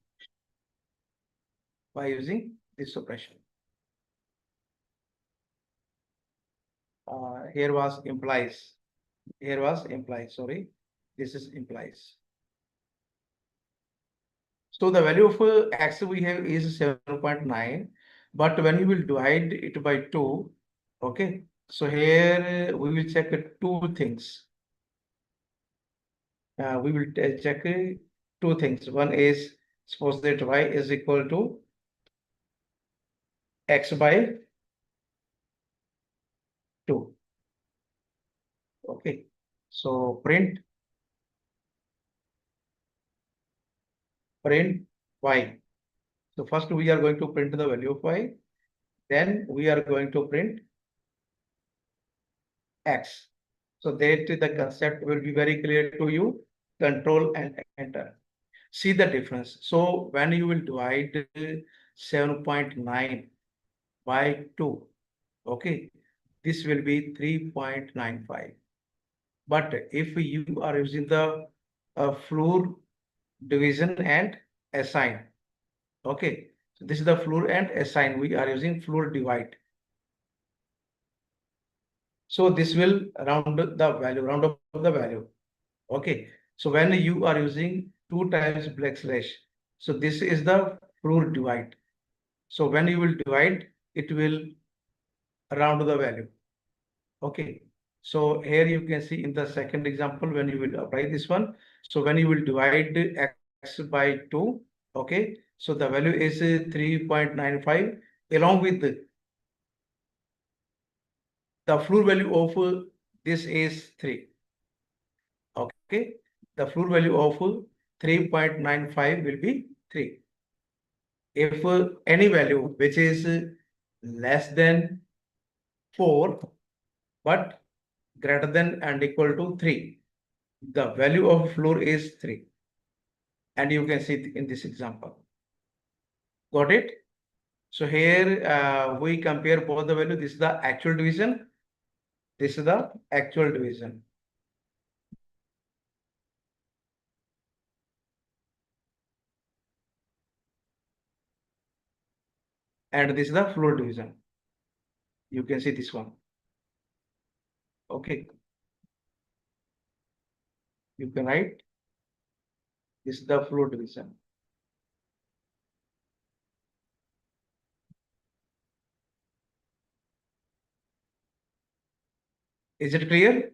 S1: By using this operation. Here was implies. Here was implies, sorry. This is implies. So the value of x we have is 7.9, but when you will divide it by 2, okay. So here we will check 2 things. We will check 2 things. One is, suppose that y is equal to x by 2. Okay. So print y. So first we are going to print the value of y. Then we are going to print x. So that the concept will be very clear to you. Control and enter. See the difference. So when you will divide 7.9 by 2, okay, this will be 3.95. But if you are using the floor division and assign, okay, so this is the floor and assign. We are using floor divide. So this will round the value, round up the value. Okay. So when you are using 2 times backslash, so this is the floor divide. So when you will divide, it will round the value. Okay. So here you can see in the second example, when you will apply this one. So when you will divide x by 2, okay, so the value is 3.95 along with the floor value of this is 3. Okay, the floor value of 3.95 will be 3. If any value which is less than 4 but greater than and equal to 3, the value of floor is 3. And you can see it in this example. Got it? So here we compare both the value. This is the actual division. This is the actual division. And this is the floor division. You can see this one. Okay. You can write. This is the floor division. Is it clear?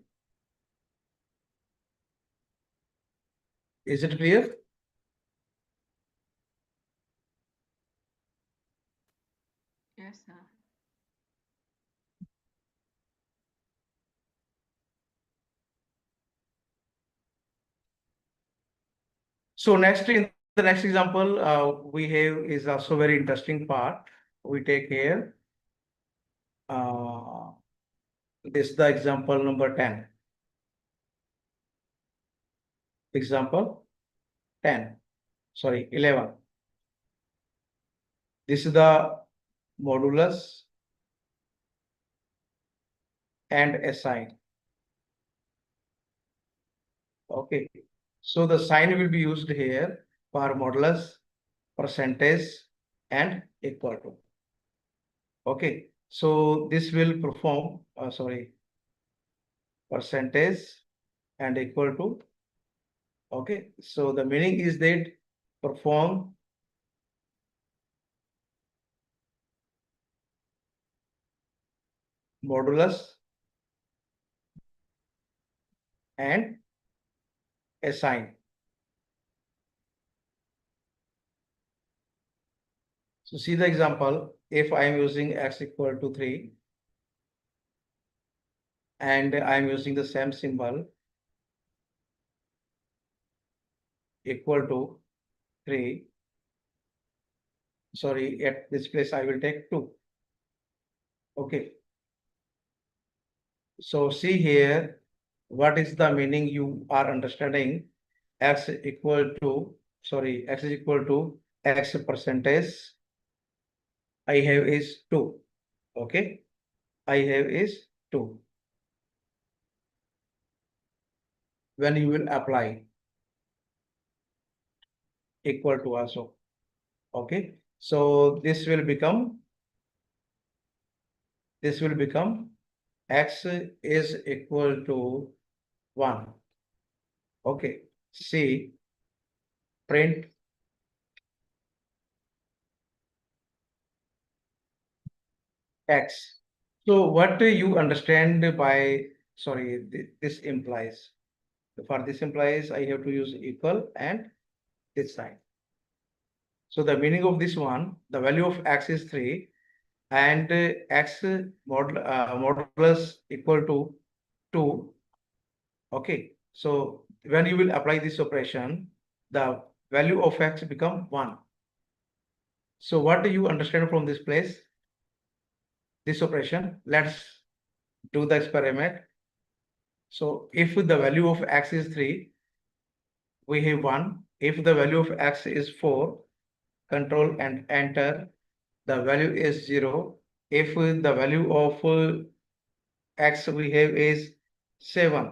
S1: Is it clear?
S5: Yes, sir.
S1: So next, in the next example, we have is also very interesting part. We take here. This is the example number 10. Example 10. Sorry, 11. This is the modulus and assign. Okay. So the sign will be used here for modulus, percentage, and equal to. Okay. So this will perform, percentage and equal to. Okay. So the meaning is that perform modulus and assign. So see the example, if I am using x equal to 3 and I am using the same symbol equal to 3, sorry, at this place I will take 2. Okay. So see here, what is the meaning you are understanding? X equal to, sorry, x is equal to x percentage. I have is 2. Okay. I have is 2. When you will apply equal to also. Okay. So this will become x is equal to 1. Okay. See, print x. So what do you understand by, sorry, this implies? For this implies I have to use equal and this sign. So the meaning of this one, the value of x is 3 and x modulus equal to 2. Okay. So when you will apply this operation, the value of x become 1. So what do you understand from this place? This operation, let's do the experiment. So if the value of x is 3, we have 1. If the value of x is 4, control and enter, the value is 0. If the value of x we have is 7,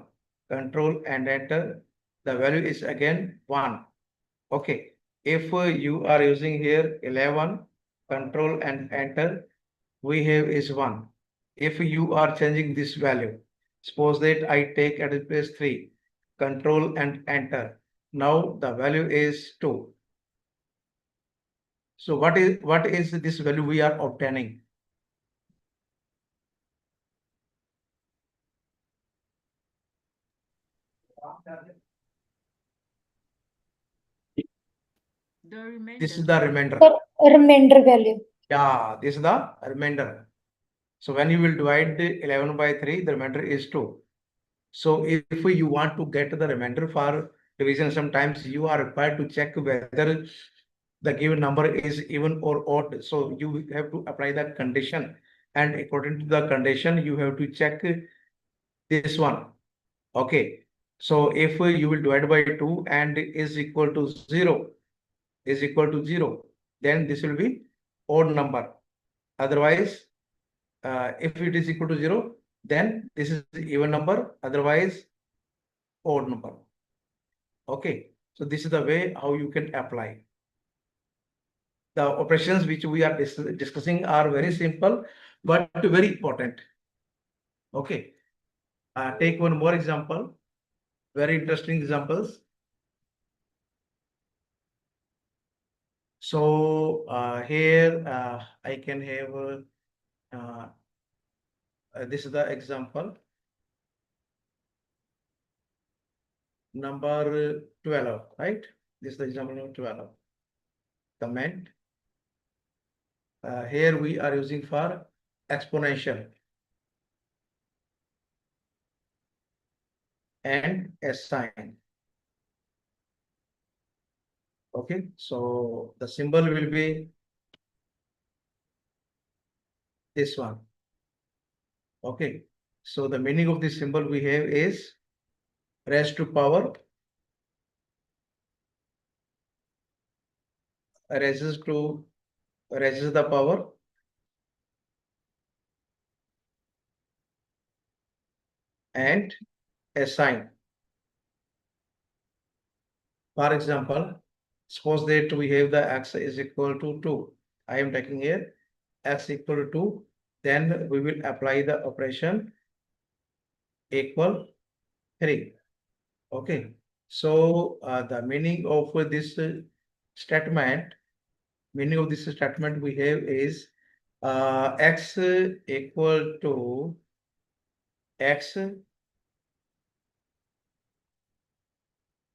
S1: control and enter, the value is again 1. Okay. If you are using here 11, control and enter, we have is 1. If you are changing this value, suppose that I take at the place 3, control and enter. Now the value is 2. So what is this value we are obtaining? This is the remainder.
S3: For remainder value.
S1: Yeah, this is the remainder. So when you will divide the 11 by 3, the remainder is 2. So if you want to get the remainder for division, sometimes you are required to check whether the given number is even or odd. So you have to apply the condition, and according to the condition, you have to check this one. Okay. So if you will divide by 2 and is equal to 0, then this will be odd number. Otherwise, if it is equal to 0, then this is even number, otherwise odd number. Okay, so this is the way how you can apply. The operations which we are discussing are very simple, but very important. Okay, take one more example, very interesting examples. So here I can have this is the example number 12, right? This is the example number 12. Comment. Here we are using for exponential and a sign. Okay, so the symbol will be this one. Okay, so the meaning of this symbol we have is raised to power, raises the power, and a sign. For example, suppose that we have the x is equal to 2. I am taking here x equal to 2. Then we will apply the operation equal 3. Okay, so the meaning of this statement, we have is x equal to x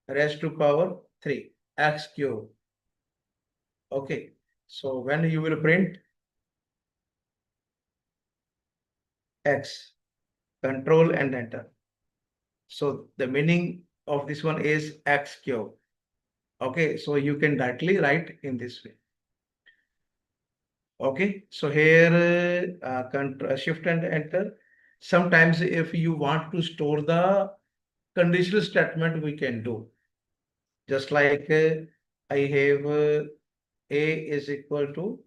S1: raised to power 3, x cube. Okay, so when you will print x, control and enter. So the meaning of this one is x cube. Okay, so you can directly write in this way. Okay, so here shift and enter. Sometimes if you want to store the conditional statement, we can do. Just like I have a is equal to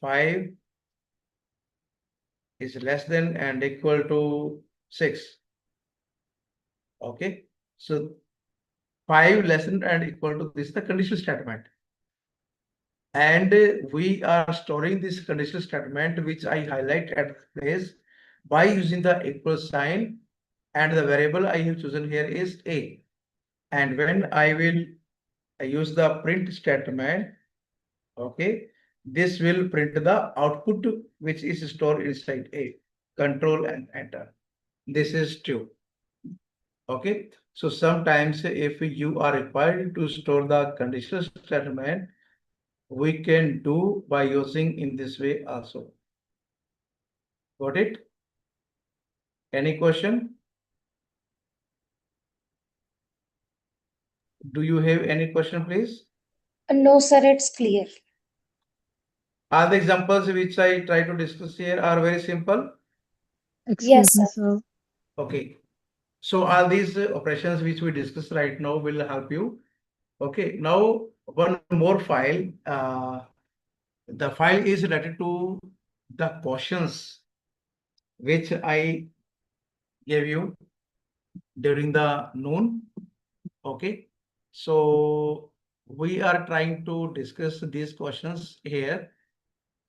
S1: 5 is less than and equal to 6. Okay, so 5 less than and equal to this is the conditional statement. And we are storing this conditional statement, which I highlight at place by using the equal sign, and the variable I have chosen here is a. And when I will use the print statement, okay, this will print the output which is stored inside a. Control and enter. This is true. Okay, so sometimes if you are required to store the conditional statement, we can do by using in this way also. Got it? Any question? Do you have any question, please?
S3: No, sir, it's clear.
S1: All the examples which I try to discuss here are very simple.
S3: Yes, sir.
S1: Okay. So all these operations which we discuss right now will help you. Okay. Now one more file. The file is related to the questions which I gave you during the noon. Okay. So we are trying to discuss these questions here,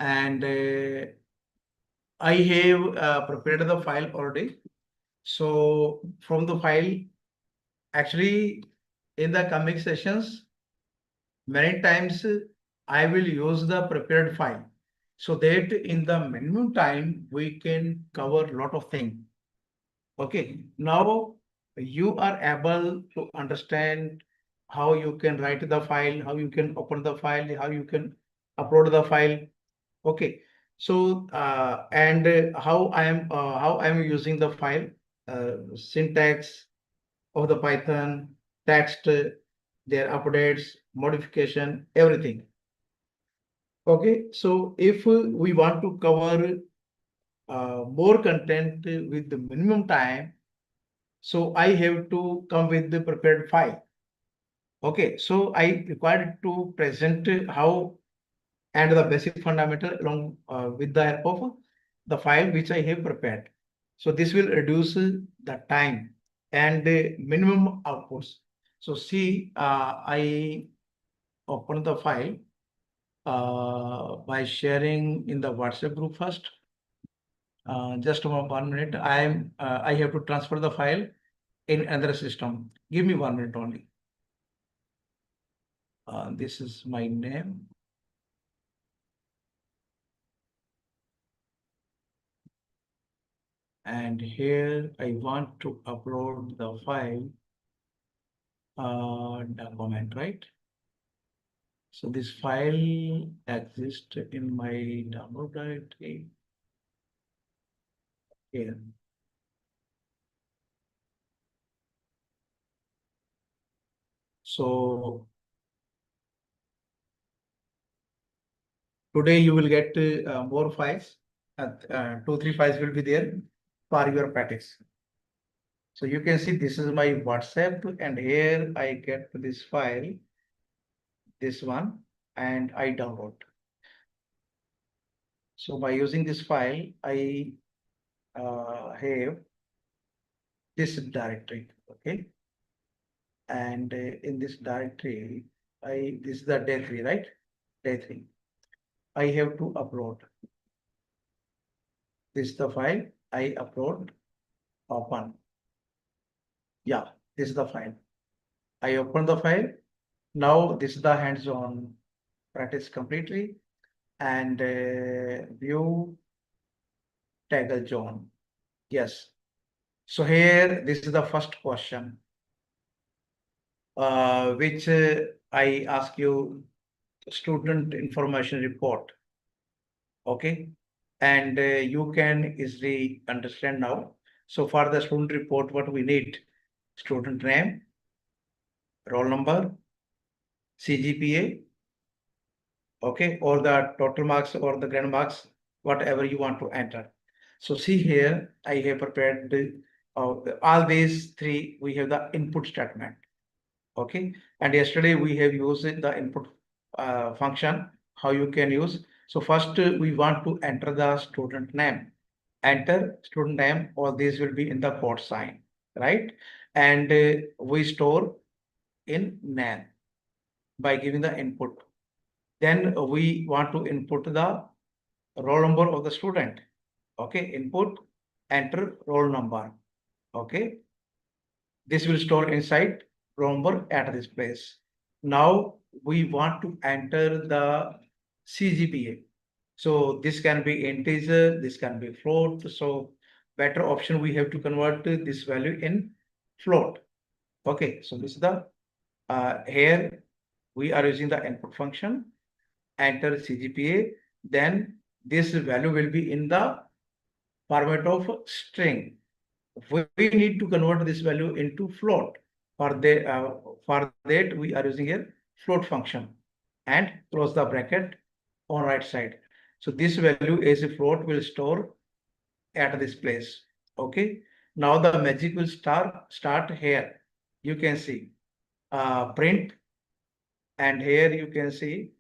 S1: and I have prepared the file already. So from the file, actually in the coming sessions, many times I will use the prepared file so that in the minimum time we can cover a lot of things. Okay, now you are able to understand how you can write the file, how you can open the file, how you can upload the file. Okay, so how I am using the file, syntax of the Python, text, their updates, modification, everything. Okay, so if we want to cover more content with the minimum time, so I have to come with the prepared file. Okay, so I required to present how and the basic fundamental along with the help of the file which I have prepared. So this will reduce the time and the minimum outputs. So see, I open the file by sharing in the WhatsApp group first. Just 1 minute. I have to transfer the file in another system. Give me 1 minute only. This is my name. And here I want to upload the file document, right? So this file exists in my download directory here. So today you will get more files. 2-3 files will be there for your practice. So you can see this is my WhatsApp, and here I get this file, this one, and I download. So by using this file, I have this directory, okay? And in this directory, this is the day 3, right? Day 3. I have to upload. This is the file I upload, open. Yeah, this is the file. I open the file. Now this is the hands-on practice completely, and view toggle zone. Yes. So here, this is the first question, which I ask you, student information report. Okay, and you can easily understand now. So for the student report, what we need: student name, roll number, CGPA, okay, or the total marks or the grand marks, whatever you want to enter. So see here, I have prepared all these 3. We have the input statement. Okay, and yesterday we have used the input function, how you can use. So first we want to enter the student name. Enter student name, all these will be in the quote sign, right? And we store in nan by giving the input. Then we want to input the roll number of the student. Okay, input, enter roll number. Okay, this will store inside roll number at this place. Now we want to enter the CGPA. So this can be integer, this can be float. So better option, we have to convert this value in float. Okay, so this is the here we are using the input function, enter CGPA. Then this value will be in the format of string. We need to convert this value into float. For that, we are using a float function and close the bracket on right side. So this value as a float will store at this place. Okay. Now the magic will start here. You can see print, and here you can see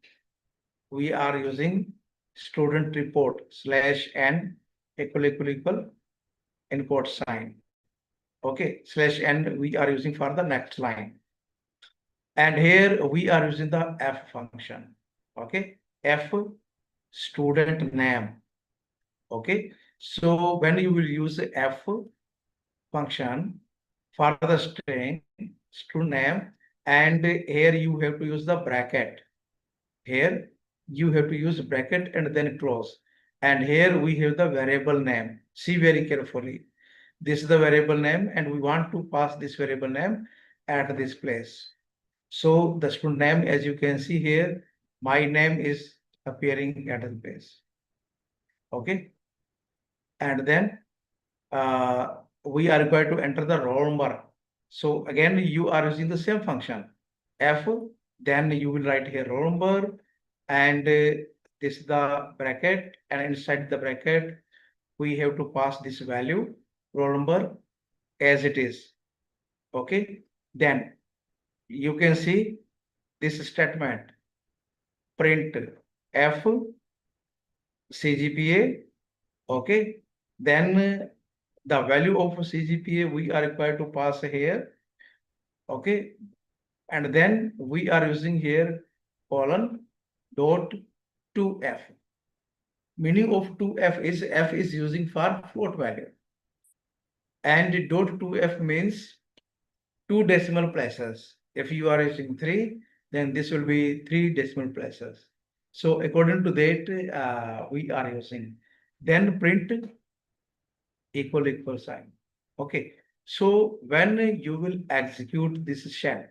S1: we are using student report /n equal in quote sign. Okay, /n we are using for the next line. And here we are using the f function. Okay, f student name. Okay, so when you will use the f function for the string student name, and here you have to use the bracket. Here you have to use bracket and then close. And here we have the variable name. See very carefully. This is the variable name, and we want to pass this variable name at this place. So the student name, as you can see here, my name is appearing at the base. Okay. And then we are required to enter the roll number. So again, you are using the same function, F, then you will write here roll number, and this is the bracket, and inside the bracket, we have to pass this value, roll number, as it is. Okay, then you can see this statement, print F, CGPA, okay, then the value of CGPA we are required to pass here, okay, and then we are using here colon dot 2F. Meaning of 2F is F is using for float value, and dot 2F means 2 decimal places. If you are using 3, then this will be 3 decimal places. So according to that, we are using. Then print equal sign. Okay. So when you will execute this shell,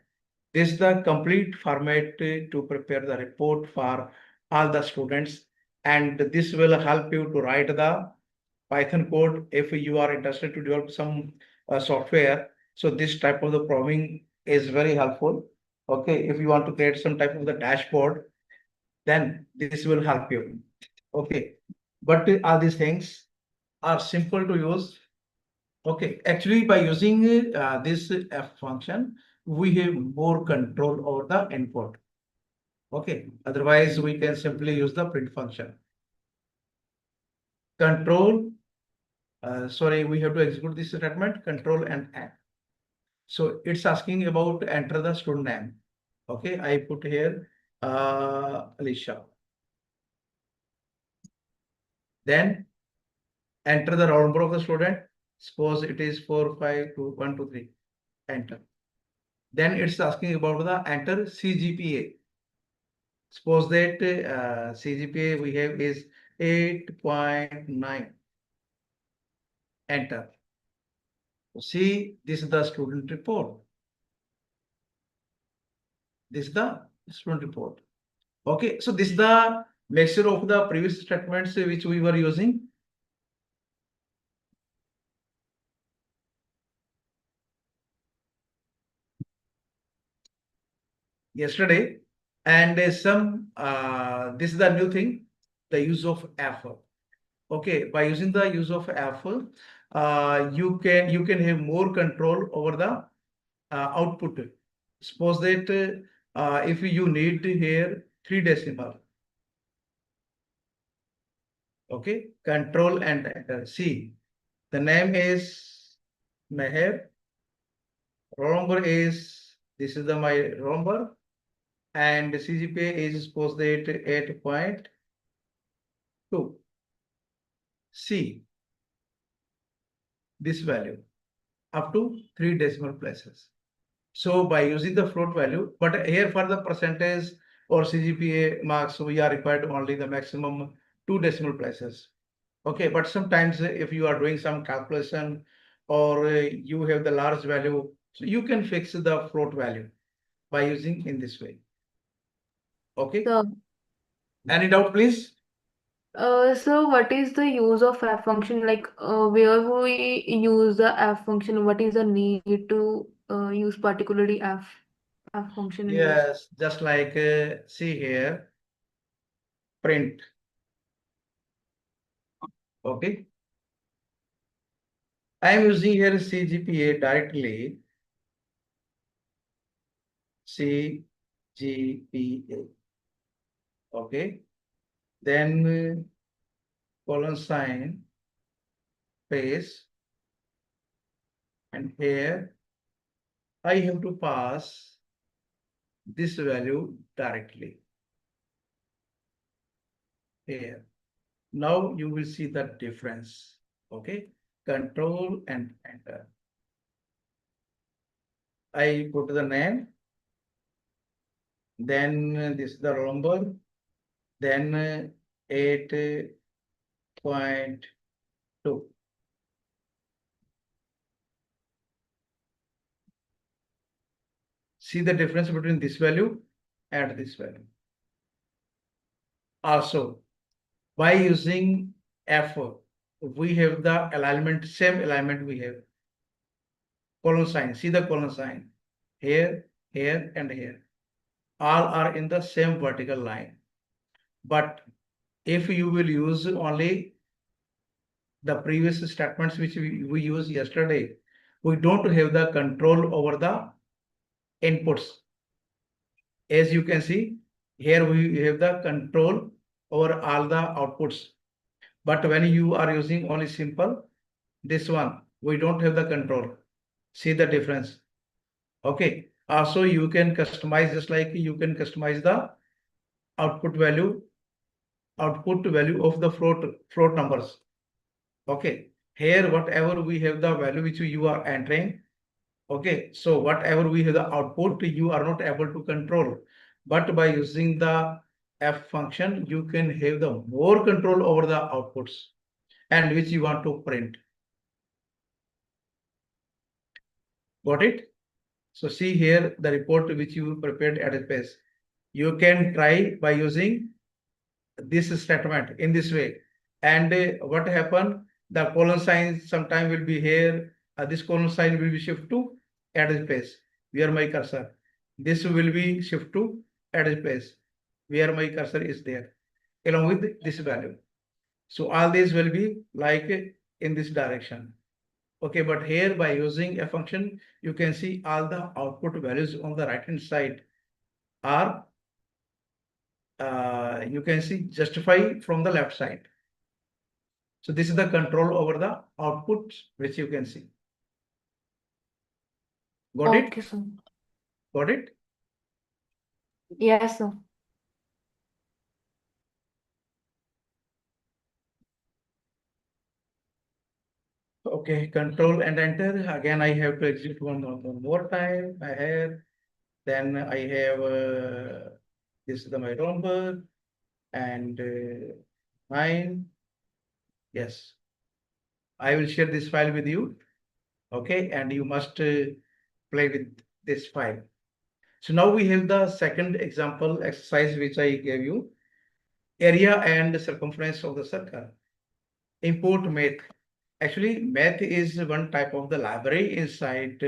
S1: this is the complete format to prepare the report for all the students, and this will help you to write the Python code if you are interested to develop some software. So this type of the programming is very helpful. Okay, if you want to create some type of the dashboard, then this will help you. Okay, but all these things are simple to use. Okay, actually by using this F function, we have more control over the input. Okay, otherwise we can simply use the print function. Control, sorry, we have to execute this statement, control and N. So it's asking about enter the student name. Okay, I put here Alicia. Then enter the roll number of the student. Suppose it is 4, 5, 2, 1, 2, 3. Enter. Then it's asking about the enter CGPA. Suppose that CGPA we have is 8.9. Enter. See, this is the student report. This is the student report. Okay, so this is the mixture of the previous statements which we were using. Yesterday, and some this is the new thing, the use of F. Okay, by using the use of F, you can have more control over the output. Suppose that if you need here 3 decimal, okay, control and enter. See, the name is Meher, roll number is, this is the my roll number, and CGPA is suppose that 8.2. See this value up to 3 decimal places. So by using the float value, but here for the percentage or CGPA marks, we are required only the maximum 2 decimal places. Okay, but sometimes if you are doing some calculation or you have the large value, so you can fix the float value by using in this way. Okay,
S6: So,
S1: any doubt, please?
S6: so what is the use of f function? Like, where we use the f function? What is the need to use particularly f function in this?
S1: Yes, just like see here, print. Okay, I am using here CGPA directly. CGPA. Okay, then colon sign, space, and here I have to pass this value directly here. Now you will see the difference. Okay, control and enter. I put the name, then this is the roll number, then 8.2. See the difference between this value and this value. Also, by using F, we have the alignment, same alignment we have. Colon sign, see the colon sign. Here, here, and here. All are in the same vertical line. But if you will use only the previous statements which we used yesterday, we don't have the control over the inputs. As you can see, here we have the control over all the outputs. But when you are using only simple, this one, we don't have the control. See the difference. Okay. Also, you can customize, just like you can customize the output value of the float numbers. Okay. Here, whatever we have the value which you are entering. Okay. So whatever we have the output, you are not able to control. But by using the F function, you can have the more control over the outputs and which you want to print. Got it? So see here the report which you prepared at a pace. You can try by using this statement in this way. And what happen? The colon sign sometime will be here. This colon sign will be shift to added space where my cursor. This will be shift to added space where my cursor is there along with this value. So all these will be like in this direction. Okay, but here by using a function, you can see all the output values on the right hand side are you can see justify from the left side. So this is the control over the output which you can see. Got
S6: Okay,
S1: it?
S6: sir.
S1: Got it?
S6: Yes, sir.
S1: Okay, control and enter. Again, I have to exit one more time. I have, then I have this is the my number and 9. Yes. I will share this file with you. Okay, and you must play with this file. So now we have the second example exercise which I gave you. Area and circumference of the circle. Import math. Actually, math is one type of the library inside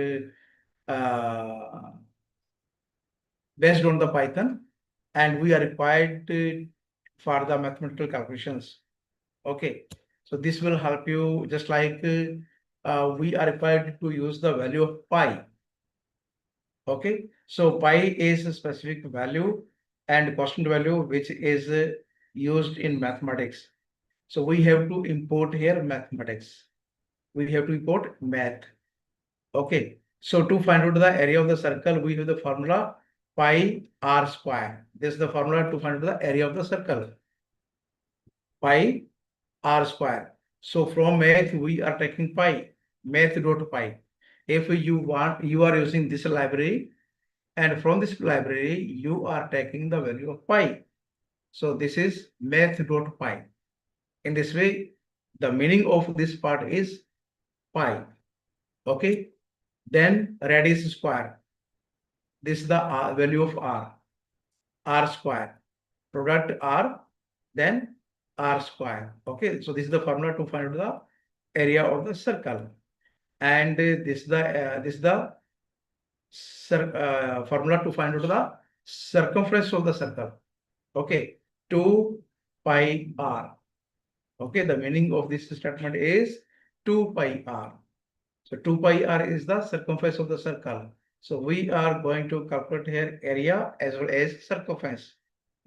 S1: based on the Python, and we are required for the mathematical calculations. Okay, so this will help you just like we are required to use the value of pi. Okay, so pi is a specific value and constant value which is used in mathematics. So we have to import here mathematics. We have to import math. Okay, so to find out the area of the circle, we have the formula pi r square. This is the formula to find out the area of the circle. Pi r square. So from math, we are taking pi, math.pi. If you want, you are using this library, and from this library, you are taking the value of pi. So this is math.pi. In this way, the meaning of this part is pi. Okay. Then radius square. This is the value of r square. Product r, then r square. Okay. So this is the formula to find out the area of the circle. And this is the formula to find out the circumference of the circle. Okay, 2 pi r. Okay, the meaning of this statement is 2 pi r. So 2 pi r is the circumference of the circle. So we are going to calculate here area as well as circumference.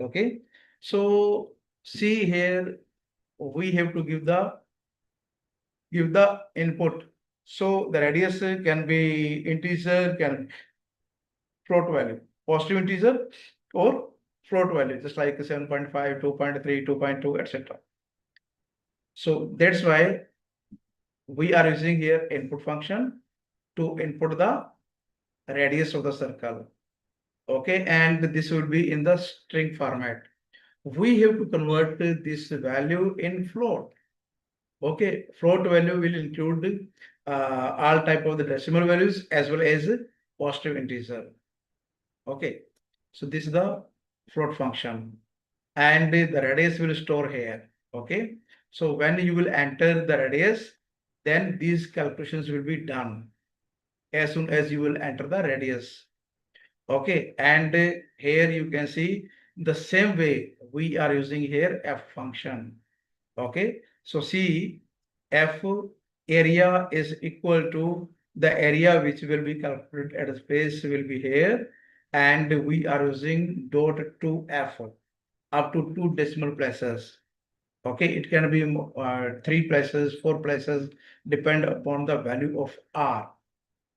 S1: Okay, so see here we have to give the input. So the radius can be integer, can float value, positive integer or float value, just like 7.5, 2.3, 2.2, etc. So that's why we are using here input function to input the radius of the circle. Okay, and this will be in the string format. We have to convert this value in float. Okay, float value will include all type of the decimal values as well as positive integer. Okay, so this is the float function, and the radius will store here. Okay, so when you will enter the radius, then these calculations will be done as soon as you will enter the radius. Okay, and here you can see the same way we are using here f function. Okay, so see, f area is equal to the area which will be calculated at the space will be here, and we are using dot to f up to 2 decimal places. Okay, it can be 3 places, 4 places, depend upon the value of r.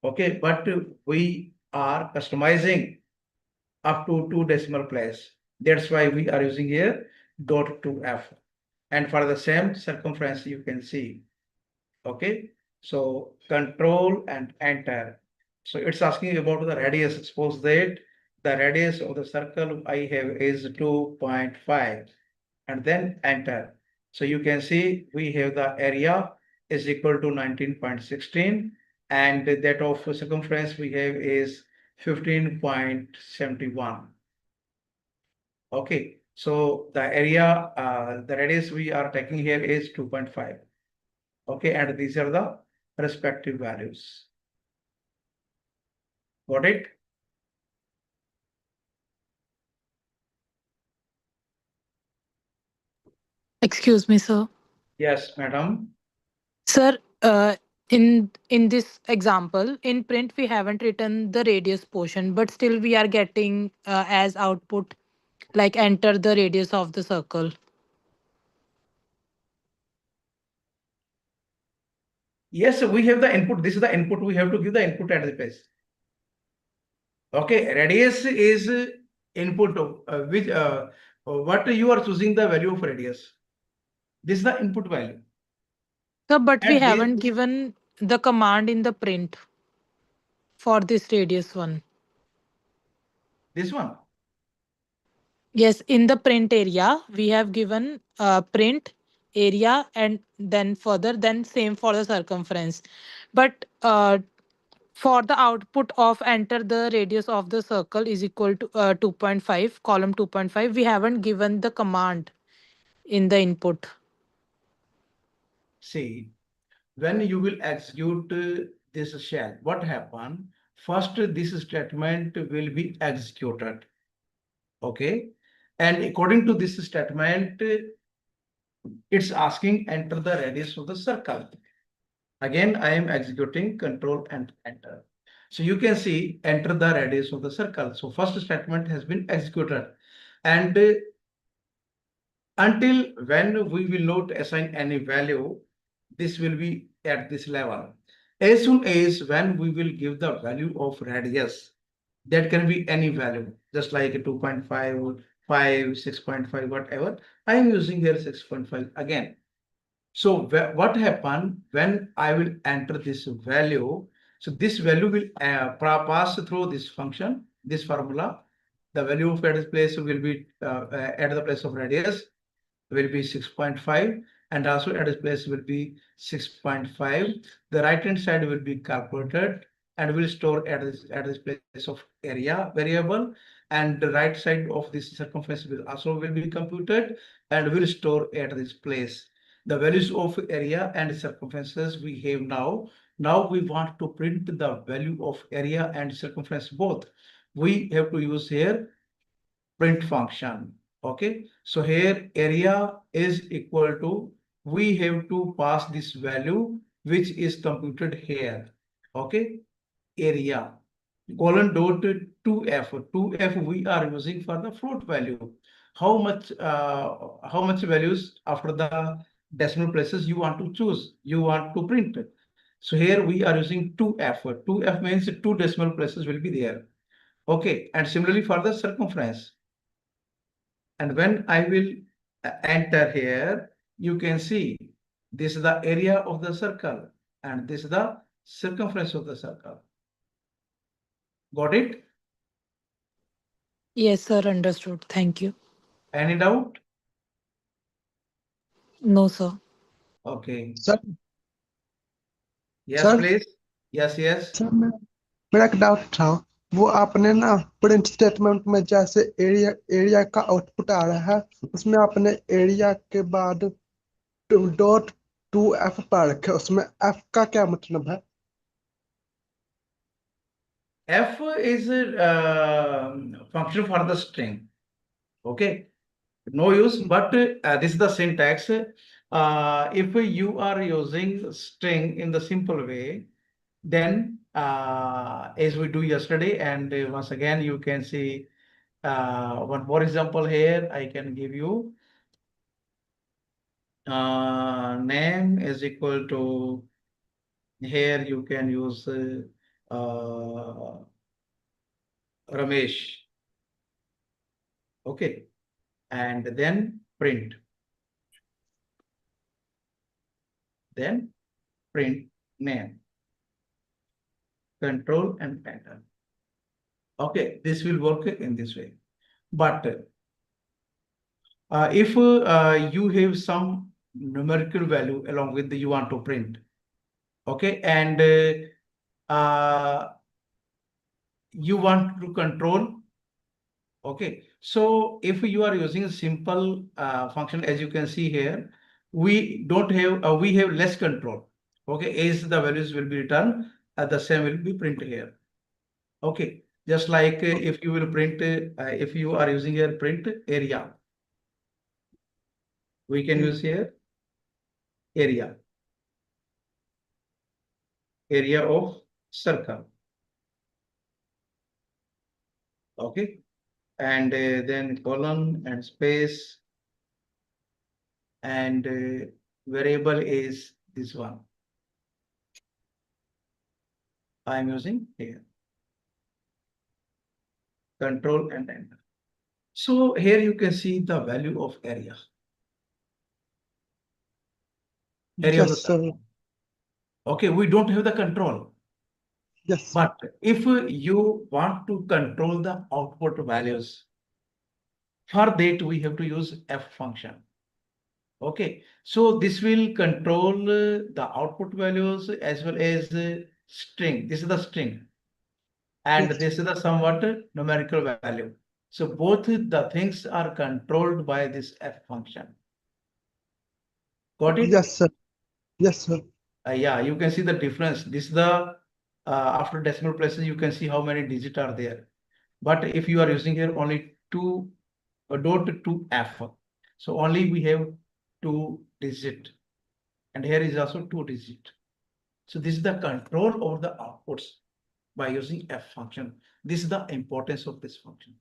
S1: Okay, but we are customizing up to 2 decimal place. That's why we are using here dot to f. And for the same circumference, you can see. Okay, so control and enter. So it's asking about the radius. Suppose that the radius of the circle I have is 2.5, and then enter. So you can see we have the area is equal to 19.16, and that of circumference we have is 15.71. Okay, so the area, the radius we are taking here is 2.5. Okay, and these are the respective values. Got it?
S7: Excuse me, sir.
S1: Yes, madam.
S7: Sir, in this example, in print we haven't written the radius portion, but still we are getting as output like enter the radius of the circle.
S1: Yes, we have the input. This is the input. We have to give the input at the place. Okay, radius is input of which what you are choosing the value of radius. This is the input value.
S7: Sir, but we
S1: And
S7: haven't given the command in the print for this radius one.
S1: this one.
S7: Yes, in the print area, we have given print area and then further, then same for the circumference. But for the output of enter the radius of the circle is equal to 2.5, column 2.5, we haven't given the command in the input.
S1: See, when you will execute this shell, what happen? First, this statement will be executed. Okay, and according to this statement, it's asking enter the radius of the circle. Again, I am executing control and enter. So you can see enter the radius of the circle. So first statement has been executed, and until when we will not assign any value, this will be at this level. As soon as when we will give the value of radius, that can be any value, just like 2.5, 5, 6.5, whatever. I am using here 6.5 again. So what happen when I will enter this value? So this value will pass through this function, this formula. The value of at place will be at the place of radius will be 6.5, and also at its place will be 6.5. The right hand side will be calculated and will store at this place of area variable, and the right side of this circumference will be computed and will store at this place. The values of area and circumferences we have now. Now we want to print the value of area and circumference both. We have to use here print function. Okay, so here area is equal to, we have to pass this value which is computed here. Okay, area colon dot 2f. 2f we are using for the float value. How much values after the decimal places you want to choose, you want to print. So here we are using 2f. 2f means 2 decimal places will be there. Okay, and similarly for the circumference. And when I will enter here, you can see this is the area of the circle and this is the circumference of the circle. Got it?
S7: Yes, sir, understood. Thank you.
S1: Any doubt?
S7: No, sir.
S1: Okay.
S8: Sir,
S1: Yes,
S8: Sir?
S1: please. Yes, yes.
S8: sir, मेरा एक doubt था वो आपने ना print statement में जैसे area का output आ रहा है, उसमें आपने एरिया के बाद डॉट टू एफ पा रखे, उसमें एफ का क्या मतलब है?
S1: F is a function for the string. Okay, no use, but this is the syntax. If you are using string in the simple way, then as we do yesterday, and once again you can see one more example here. I can give you name is equal to, here you can use Ramesh. Okay, and then print. Then print name, control and pattern. Okay, this will work in this way. But if you have some numerical value along with the you want to print, okay, and you want to control. Okay, so if you are using a simple function, as you can see here, we don't have we have less control. Okay, as the values will be returned, the same will be printed here. Okay, just like if you will print, if you are using here print area, we can use here area of circle. Okay, and then colon and space, and variable is this one. I am using here. Control and enter. So here you can see the value of area. Area of the
S8: Yes, sir.
S1: circle. Okay, we don't have the control.
S8: Yes.
S1: But if you want to control the output values, for that we have to use F function. Okay, so this will control the output values as well as string. This is the string, and
S8: Yes.
S1: this is the somewhat numerical value. So both the things are controlled by this F function. Got it?
S8: Yes, sir. Yes, sir.
S1: Yeah, you can see the difference. This is the after decimal places, you can see how many digits are there. But if you are using here only dot to F, so only we have 2 digit, and here is also 2 digit. So this is the control over the outputs by using F function. This is the importance of this function.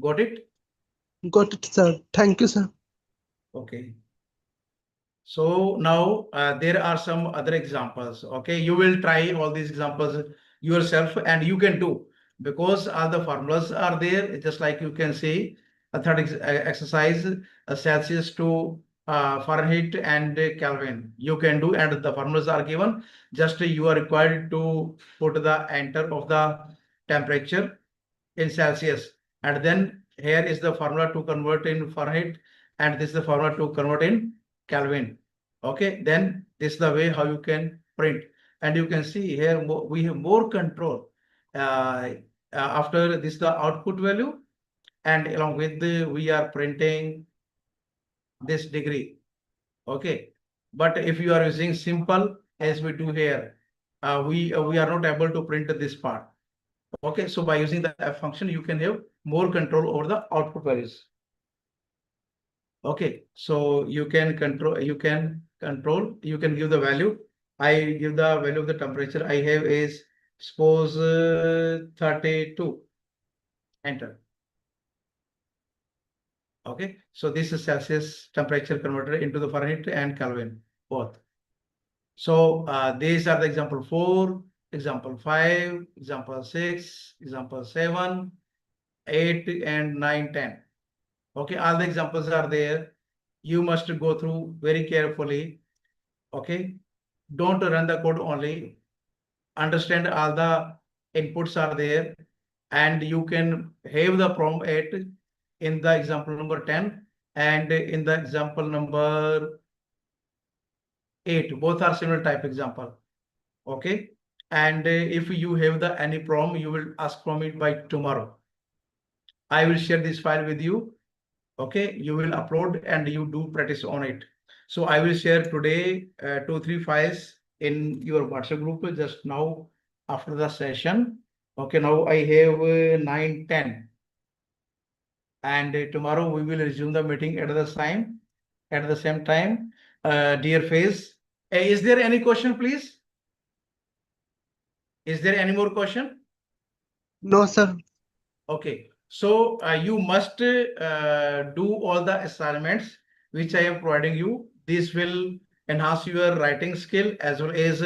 S1: Got it?
S8: Got it, sir. Thank you, sir.
S1: Okay. So now there are some other examples. Okay, you will try all these examples yourself, and you can do, because all the formulas are there. Just like you can see a third exercise, Celsius to Fahrenheit and Kelvin. You can do, and the formulas are given. Just you are required to put the enter of the temperature in Celsius, and then here is the formula to convert in Fahrenheit, and this is the formula to convert in Kelvin. Okay, then this is the way how you can print, and you can see here we have more control after this the output value, and along with the we are printing this degree. Okay, but if you are using simple as we do here, we are not able to print this part. Okay, so by using the F function, you can have more control over the output values. Okay, so you can control, you can give the value. I give the value of the temperature I have is suppose 32. Enter. Okay, so this is Celsius temperature converted into the Fahrenheit and Kelvin both. So these are the example 4, example 5, example 6, example 7, 8, and 9, 10. Okay, all the examples are there. You must go through very carefully. Okay, don't run the code only. Understand all the inputs are there, and you can have the prompt in the example number 10 and in the example number 8. Both are similar type example. Okay, And if you have any problem, you will ask from it by tomorrow. I will share this file with you. Okay, you will upload and you do practice on it. So I will share today 2-3 files in your WhatsApp group just now after the session. Okay, now I have 9-10. And tomorrow we will resume the meeting at the same time. Dear face, is there any question, please? Is there any more question?
S8: No, sir.
S1: Okay, so you must do all the assignments which I am providing you. This will enhance your writing skill as well as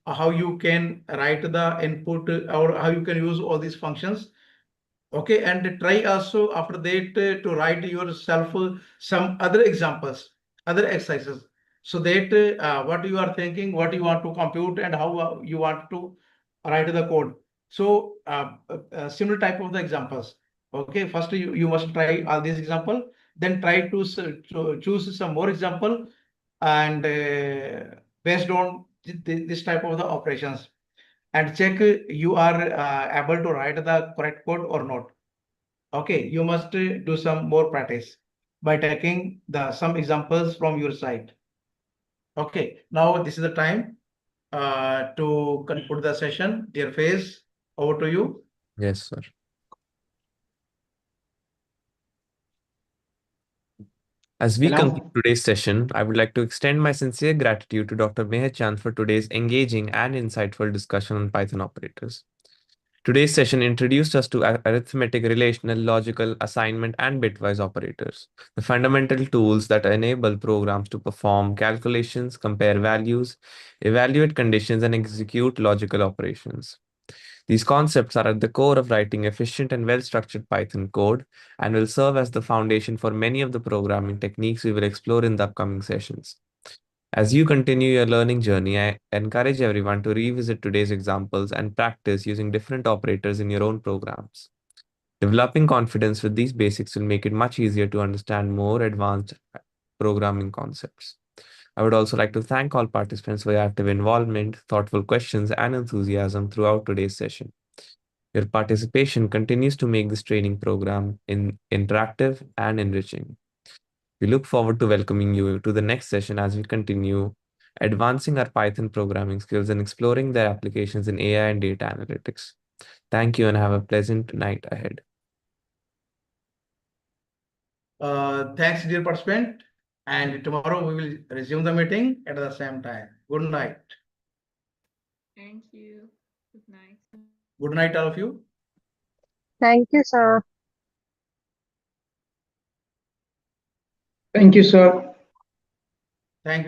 S1: how you can write the input or how you can use all these functions. Okay, and try also after that to write yourself some other examples, other exercises, so that what you are thinking, what you want to compute, and how you want to write the code. So similar type of the examples. Okay, first you must try all these example, then try to choose some more example, and based on this type of the operations, and check you are able to write the correct code or not. Okay, you must do some more practice by taking some examples from your site. Okay, now this is the time to conclude the session. Dear Face, over to you.
S2: Yes, sir. As we
S4: Hello?
S2: conclude today's session, I would like to extend my sincere gratitude to Dr. Meher Chand for today's engaging and insightful discussion on Python operators. Today's session introduced us to arithmetic, relational, logical, assignment, and bitwise operators, the fundamental tools that enable programs to perform calculations, compare values, evaluate conditions, and execute logical operations. These concepts are at the core of writing efficient and well-structured Python code and will serve as the foundation for many of the programming techniques we will explore in the upcoming sessions. As you continue your learning journey, I encourage everyone to revisit today's examples and practice using different operators in your own programs. Developing confidence with these basics will make it much easier to understand more advanced programming concepts. I would also like to thank all participants for your active involvement, thoughtful questions, and enthusiasm throughout today's session. Your participation continues to make this training program interactive and enriching. We look forward to welcoming you to the next session as we continue advancing our Python programming skills and exploring their applications in AI and data analytics. Thank you and have a pleasant night ahead.
S1: Thanks, dear participant. And tomorrow we will resume the meeting at the same time. Good night.
S5: Thank you. Good night.
S1: Good night, all of you.
S9: Thank you, sir.
S10: Thank you, sir.
S1: Thank you.